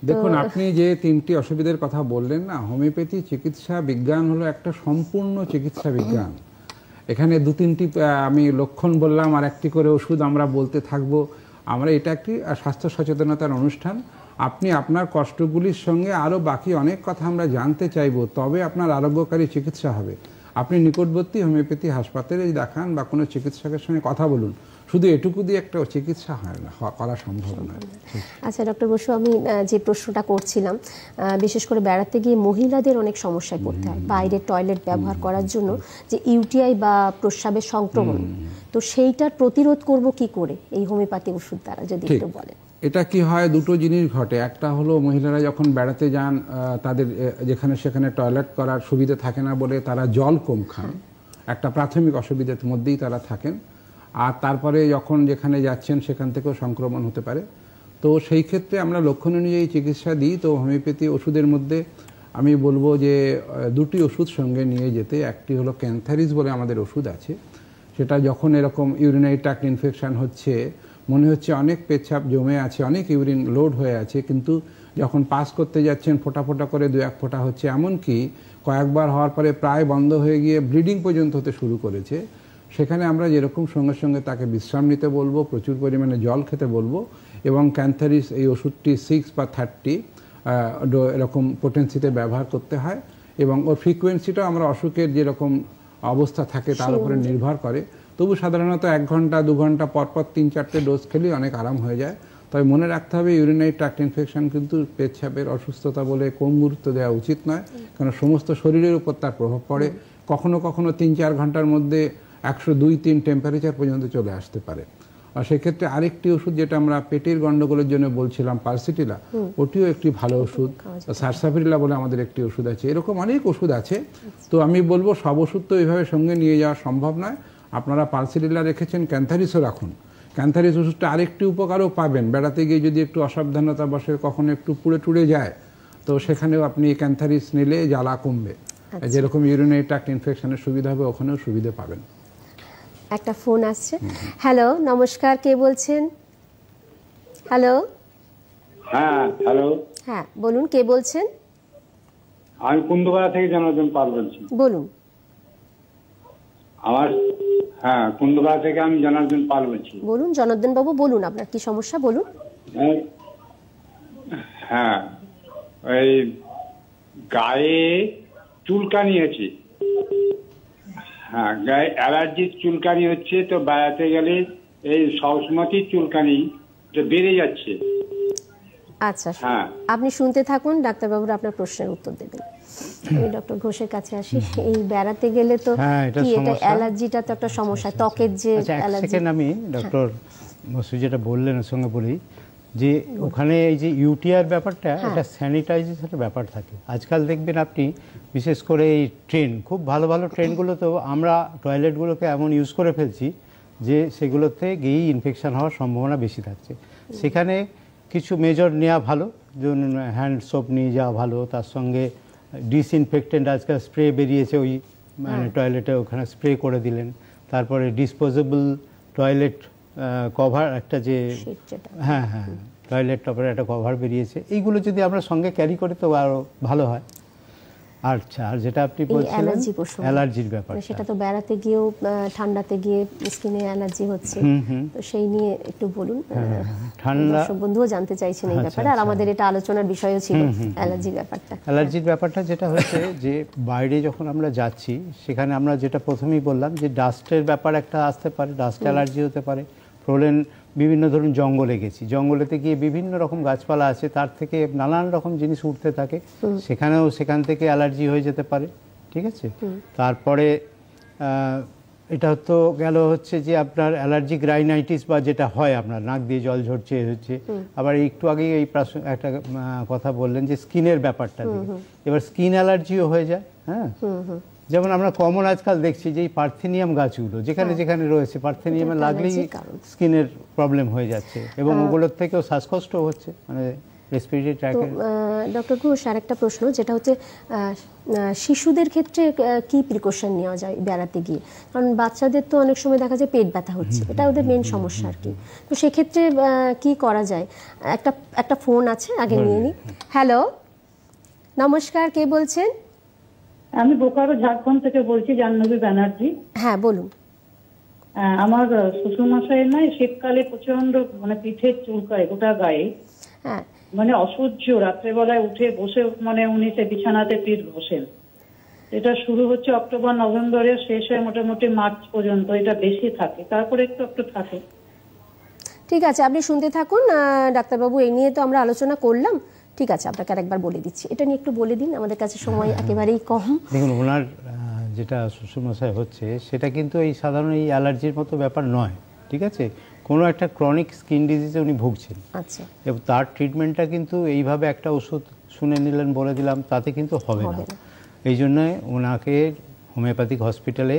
দেখুন, আপনি যে 3টি অসুবিধার কথা বললেন না, হোমিওপ্যাথি চিকিৎসা বিজ্ঞান হলো একটা সম্পূর্ণ চিকিৎসা বিজ্ঞান। এখানে 2-3টি আমি লক্ষণ বললাম, আর একটি করে ওষুধ আমরা বলতে থাকবো। আমরা এটা একটি স্বাস্থ্য সচেতনতার অনুষ্ঠান। আপনি আপনার কষ্টগুলির সঙ্গে আরও বাকি অনেক কথা আমরা জানতে চাইব, তবে আপনার আরোগ্যকারী চিকিৎসা হবে। আপনি নিকটবর্তী হোমিওপ্যাথি হাসপাতালে দেখান বা কোনো চিকিৎসকের সঙ্গে কথা বলুন। শুধু এটুকু দিয়ে একটা চিকিৎসা হয় না, করা সম্ভব নয়। আচ্ছা ডক্টর বসু, আমি যে প্রশ্নটা করছিলাম, বিশেষ করে বেড়াতে গিয়ে মহিলাদের অনেক সমস্যায় পড়তে হয় বাইরে টয়লেট ব্যবহার করার জন্য, যে ইউটিআই বা প্রস্রাবের সংক্রমণ, তো সেইটার প্রতিরোধ করব কি করে এই হোমিওপ্যাথি ওষুধ দ্বারা, যদি একটু বলেন। এটা কি হয়, দুটো জিনিস ঘটে। একটা হলো মহিলারা যখন বেড়াতে যান, তাদের যেখানে সেখানে টয়লেট করার সুবিধা থাকে না বলে তারা জল কম খান, একটা প্রাথমিক অসুবিধার মধ্যেই তারা থাকেন। আর তারপরে যখন যেখানে যাচ্ছেন সেখান থেকেও সংক্রমণ হতে পারে। তো সেই ক্ষেত্রে আমরা লক্ষণ অনুযায়ী চিকিৎসা দিই। তো হোমিওপ্যাথি ওষুধের মধ্যে আমি বলবো যে দুটি ওষুধ সঙ্গে নিয়ে যেতে। একটি হলো ক্যান্থারিস বলে আমাদের ওষুধ আছে, সেটা যখন এরকম ইউরিনারি ট্র্যাক্ট ইনফেকশন হচ্ছে, মনে হচ্ছে অনেক পেচ্ছাপ জমে আছে, অনেক ইউরিন লোড হয়ে আছে, কিন্তু যখন পাস করতে যাচ্ছেন ফোঁটা ফোঁটা করে 2-1 ফোঁটা হচ্ছে, এমনকি কয়েকবার হওয়ার পরে প্রায় বন্ধ হয়ে গিয়ে ব্লিডিং পর্যন্ত হতে শুরু করেছে, সেখানে আমরা যেরকম সঙ্গে সঙ্গে তাকে বিশ্রাম নিতে বলবো, প্রচুর পরিমাণে জল খেতে বলবো, এবং ক্যান্থারিস এই ওষুধটি 6 বা 30 এরকম পোটেন্সিতে ব্যবহার করতে হয়। এবং ওর ফ্রিকোয়েন্সিটাও আমরা অসুখের যেরকম অবস্থা থাকে তার উপরে নির্ভর করে। তবু সাধারণত 1 ঘন্টা 2 ঘন্টা পরপর 3-4টে ডোজ খেলেই অনেক আরাম হয়ে যায়। তবে মনে রাখতে হবে, ইউরিনারি ট্র্যাক্ট ইনফেকশন কিন্তু পেচ্ছাপের অসুস্থতা বলে কম গুরুত্ব দেওয়া উচিত নয়, কারণ সমস্ত শরীরের উপর তার প্রভাব পড়ে। কখনো কখনো 3-4 ঘন্টার মধ্যে 102-3 টেম্পারেচার পর্যন্ত চলে আসতে পারে। আর সেক্ষেত্রে আরেকটি ওষুধ যেটা আমরা পেটের গন্ডগোলের জন্য বলছিলাম, পালসিটিলা, ওটিও একটি ভালো ওষুধ। সারসাফিরিলা বলে আমাদের একটি ওষুধ আছে। এরকম অনেক ওষুধ আছে। তো আমি বলবো সব ওষুধ তো এইভাবে সঙ্গে নিয়ে যাওয়া সম্ভব নয়। আপনারা পালসিটিলা রেখেছেন, ক্যান্থারিসও রাখুন। ক্যান্থারিস ওষুধটা আরেকটি উপকারও পাবেন, বেড়াতে গিয়ে যদি একটু অসাবধানতা বসে কখনো একটু পুড়ে টুড়ে যায়, তো সেখানেও আপনি ক্যান্থারিস নিলে জ্বালা কমবে। যেরকম ইউরিনারি ট্র্যাক্ট ইনফেকশনের সুবিধা হবে, ওখানেও সুবিধা পাবেন। একটা ফোন আসছে। হ্যালো, নমস্কার, কে বলছেন? হ্যালো। হ্যাঁ, হ্যালো। হ্যাঁ বলুন, কে বলছেন? আমি কুন্দপাড়া থেকে জনার্দন পাল বলছি। বলুন। কুন্দপাড়া থেকে আমি জনার্দন পাল বলছি। বলুন জনার্দন বাবু, বলুন আপনার কি সমস্যা, বলুন। হ্যাঁ, ওই গায়ে চুলকানি আছে। হ্যাঁ, গায়ে অ্যালার্জির চুলকানি হচ্ছে। তো বেড়াতে গেলে এই সবসময়ই চুলকানি বেড়ে যাচ্ছে। আচ্ছা, আপনি শুনতে থাকুন, ডাক্তারবাবুরা আপনার প্রশ্নের উত্তর দেবেন। আমি ডক্টর ঘোষের কাছে আসি। এই বেড়াতে গেলে তো কি এটা অ্যালার্জিটা তো একটা সমস্যা, ত্বকের যে অ্যালার্জি। আমি ডক্টর বসু যেটা বললেন ওর সঙ্গে বলি যে ওখানে এই যে ইউটিআর ব্যাপারটা, এটা স্যানিটাইজেশনের ব্যাপার থাকে। আজকাল দেখবেন আপনি, বিশেষ করে এই ট্রেন, খুব ভালো ভালো ট্রেনগুলো তো আমরা টয়লেটগুলোকে এমন ইউজ করে ফেলছি যে সেগুলোতে গিয়েই ইনফেকশন হওয়ার সম্ভাবনা বেশি থাকছে। সেখানে কিছু মেজর নেওয়া ভালো, যেমন হ্যান্ড সোপ নিয়ে যাওয়া ভালো, তার সঙ্গে ডিসইনফেক্টেন্ট আজকাল স্প্রে বেরিয়েছে, ওই মানে টয়লেটে ওখানে স্প্রে করে দিলেন। তারপরে ডিসপোজেবল টয়লেট কভার, একটা যে টয়লেট টপের একটা কভার বেরিয়েছে, এইগুলো যদি আমরা সঙ্গে ক্যারি করি তো আরও ভালো হয়। আচ্ছা, আর যেটা আপনি বলছিলেন অ্যালার্জির ব্যাপার, সেটা তো বেড়াতে গিয়েও ঠান্ডাতে গিয়ে স্কিনে অ্যালার্জি হচ্ছে, তো সেই নিয়ে একটু বলুন। ঠান্ডা বন্ধুও জানতে চাইছেন এই ব্যাপারে, আর আমাদের এটা আলোচনার বিষয়ও ছিল অ্যালার্জির ব্যাপারটা। অ্যালার্জির ব্যাপারটা যেটা হচ্ছে যে বাইরে যখন আমরা যাচ্ছি, সেখানে আমরা যেটা প্রথমেই বললাম যে ডাস্টের ব্যাপার একটা আসতে পারে, ডাস্ট অ্যালার্জি হতে পারে। প্রবলেম বিভিন্ন ধরুন জঙ্গলে গেছি, জঙ্গলেতে গিয়ে বিভিন্ন রকম গাছপালা আছে, তার থেকে নানান রকম জিনিস উঠতে থাকে, সেখান থেকে অ্যালার্জি হয়ে যেতে পারে। ঠিক আছে, তারপরে এটা তো গেল হচ্ছে যে আপনার অ্যালার্জিক রাইনাইটিস বা যেটা হয় আপনার নাক দিয়ে জল ঝরছে হচ্ছে। আবার একটু আগে এই একটা কথা বললেন যে স্কিনের ব্যাপারটা, এবার স্কিন অ্যালার্জিও হয়ে যায়। হ্যাঁ, যেমন আমরা কমন আজকাল দেখছি যে এই পার্থেনিয়াম গাছগুলো যেখানে যেখানে রয়েছে, পার্থেনিয়ামে লাগলেই স্কিনের প্রবলেম হয়ে যাচ্ছে, এবং ওগুলোর থেকেও শ্বাসকষ্ট হচ্ছে, মানে রেসপিরেটরি ট্র্যাকে। ডক্টর ঘোষ, আরেকটা প্রশ্ন, যেটা হচ্ছে শিশুদের ক্ষেত্রে কি প্রিকশন নেওয়া যায় বেড়াতে গিয়ে? কারণ বাচ্চাদের তো অনেক সময় দেখা যায় পেট ব্যথা হচ্ছে, এটা ওদের মেন সমস্যা আর কি। তো সেক্ষেত্রে কি করা যায়? একটা ফোন আছে, আগে নিয়ে নিই। হ্যালো, নমস্কার, কে বলছেন? আমি বোকারো ঝাড়খণ্ড থেকে বলছি, জাহ্নবী ব্যানার্জি। হ্যাঁ বলুন। আমার শ্বশুরমশাইয়ের নয় শীতকালে প্রচন্ড মানে পিঠের চুলকায় গোটা গায়ে, মানে অসহ্য। রাত্রেবেলায় উঠে বসে মানে উনি সে বিছানাতে পিঠ বসেন। এটা শুরু হচ্ছে অক্টোবর নভেম্বরের শেষে মোটামুটি মার্চ পর্যন্ত এটা বেশি থাকে, তারপরে একটু একটু থাকে। ঠিক আছে, আপনি শুনতে থাকুন ডাক্তারবাবু, এই নিয়ে তো আমরা আলোচনা করলাম। ঠিক আছে, আপনাকে আরেকবার বলে দিচ্ছি, এটা নিয়ে একটু বলে দিন, আমাদের কাছে সময় একেবারেই কম। দেখুন, ওনার যেটা শ্বশুরমশাই হচ্ছে সেটা কিন্তু এই সাধারণ এই অ্যালার্জির মতো ব্যাপার নয়, ঠিক আছে, কোনো একটা ক্রনিক স্কিন ডিজিজে উনি ভুগছেন। আচ্ছা। এবং তার ট্রিটমেন্টটা কিন্তু এইভাবে একটা ওষুধ শুনে নিলেন বলে দিলাম তাতে কিন্তু হবে না। এই জন্যে ওনাকে হোমিওপ্যাথিক হসপিটালে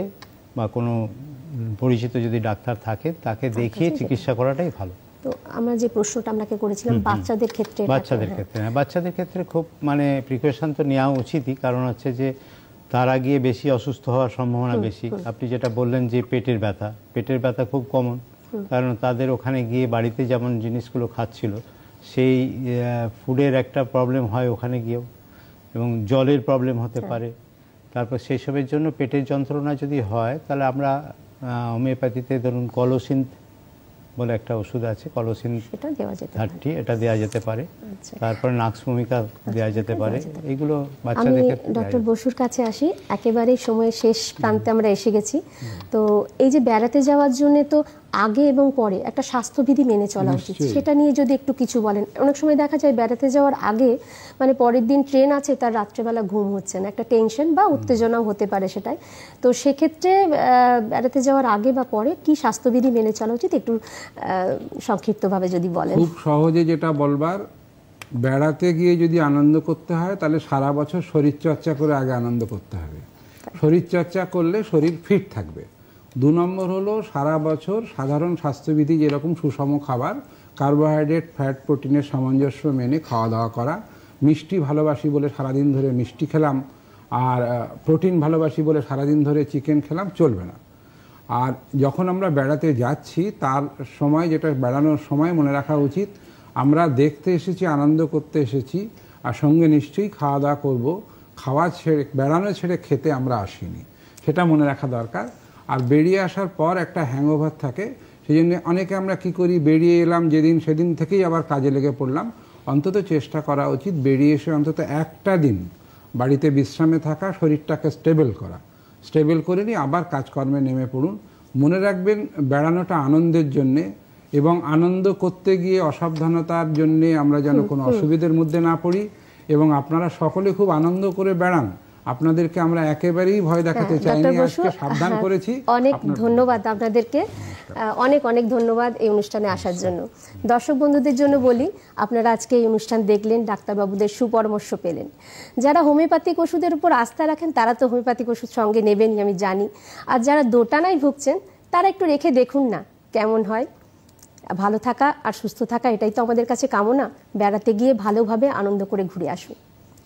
বা কোনো পরিচিত যদি ডাক্তার থাকে তাকে দেখিয়ে চিকিৎসা করাটাই ভালো। তো আমরা যে প্রশ্নটা আপনাকে করেছিলাম বাচ্চাদের ক্ষেত্রে, বাচ্চাদের ক্ষেত্রে খুব মানে প্রিকশন তো নেওয়া উচিতই, কারণ হচ্ছে যে তারা গিয়ে বেশি অসুস্থ হওয়ার সম্ভাবনা বেশি। আপনি যেটা বললেন যে পেটের ব্যথা খুব কমন, কারণ তাদের ওখানে গিয়ে বাড়িতে যেমন জিনিসগুলো খাচ্ছিল সেই ফুডের একটা প্রবলেম হয় ওখানে গিয়েও, এবং জলের প্রবলেম হতে পারে। তারপর সেসবের জন্য পেটের যন্ত্রণা যদি হয় তাহলে আমরা হোমিওপ্যাথিতে ধরুন কলোসিন্থ বলে একটা ওষুধ আছে, কলোসিন 30, এটা দেওয়া যেতে পারে। তারপরে নাক্স ভূমিকা দেওয়া যেতে পারে। এগুলো বাচ্চাদের ক্ষেত্রে। ডক্টর বসুর কাছে আসি, একেবারে সময়ের শেষ প্রান্তে আমরা এসে গেছি। তো এই যে বেড়াতে যাওয়ার জন্য তো আগে এবং পরে একটা স্বাস্থ্যবিধি মেনে চলা উচিত, সেটা নিয়ে যদি একটু কিছু বলেন। অনেক সময় দেখা যায় বেড়াতে যাওয়ার আগে মানে পরের দিন ট্রেন আছে, তার রাত্রেবেলা ঘুম হচ্ছে না, একটা টেনশন বা উত্তেজনাও হতে পারে সেটাই। তো সেক্ষেত্রে বেড়াতে যাওয়ার আগে বা পরে কি স্বাস্থ্যবিধি মেনে চলা উচিত একটু সংক্ষিপ্তভাবে যদি বলেন। খুব সহজে যেটা বলবার, বেড়াতে গিয়ে যদি আনন্দ করতে হয় তাহলে সারা বছর শরীরচর্চা করে আগে আনন্দ করতে হবে। শরীরচর্চা করলে শরীর ফিট থাকবে। 2 নম্বর হলো সারা বছর সাধারণ স্বাস্থ্যবিধি যেরকম সুষম খাবার, কার্বোহাইড্রেট, ফ্যাট, প্রোটিনের সামঞ্জস্য মেনে খাওয়া দাওয়া করা। মিষ্টি ভালোবাসি বলে সারাদিন ধরে মিষ্টি খেলাম, আর প্রোটিন ভালোবাসি বলে সারাদিন ধরে চিকেন খেলাম, চলবে না। আর যখন আমরা বেড়াতে যাচ্ছি তার সময়, যেটা বেড়ানোর সময় মনে রাখা উচিত, আমরা দেখতে এসেছি, আনন্দ করতে এসেছি, আর সঙ্গে নিশ্চয়ই খাওয়া দাওয়া করবো। খাওয়া ছেড়ে, বেড়ানো ছেড়ে খেতে আমরা আসিনি, সেটা মনে রাখা দরকার। আর বেরিয়ে আসার পর একটা হ্যাংওভার থাকে, সেই জন্য অনেকে আমরা কি করি, বেরিয়ে এলাম যেদিন সেদিন থেকেই আবার কাজে লেগে পড়লাম। অন্তত চেষ্টা করা উচিত বেরিয়ে এসে অন্তত একটা দিন বাড়িতে বিশ্রামে থাকা, শরীরটাকে স্টেবল করে নিয়ে আবার কাজকর্মে নেমে পড়ুন। মনে রাখবেন বেড়ানোটা আনন্দের জন্যে, এবং আনন্দ করতে গিয়ে অসাবধানতার জন্যে আমরা যেন কোনো অসুবিধার মধ্যে না পড়ি। এবং আপনারা সকলে খুব আনন্দ করে বেড়ান, আপনাদেরকে আমরা একেবারেই ভয় দেখাতে চাইনি, আজকে সাবধান করেছি। অনেক ধন্যবাদ আপনাদেরকে, অনেক অনেক ধন্যবাদ এই অনুষ্ঠানে আসার জন্য। দর্শক বন্ধুদের জন্য বলি, আপনারা আজকে এই অনুষ্ঠান দেখলেন, ডাক্তারবাবুদের সুপরামর্শ পেলেন। যারা হোমিওপ্যাথিক ওষুধের উপর আস্থা রাখেন তারা তো হোমিওপ্যাথিক ওষুধ সঙ্গে নেবেনই, আমি জানি। আর যারা দোটানায় ভুগছেন তারা একটু রেখে দেখুন না কেমন হয়। ভালো থাকা আর সুস্থ থাকা এটাই তো আমাদের কাছে কামনা। বেড়াতে গিয়ে ভালোভাবে আনন্দ করে ঘুরে আসুন।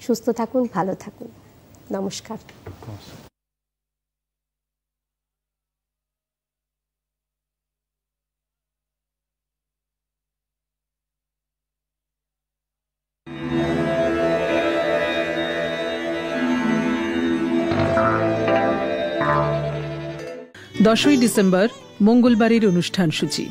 সুস্থ থাকুন, ভালো থাকুন। নমস্কার। দশই ডিসেম্বর মঙ্গলবারের অনুষ্ঠান সূচি।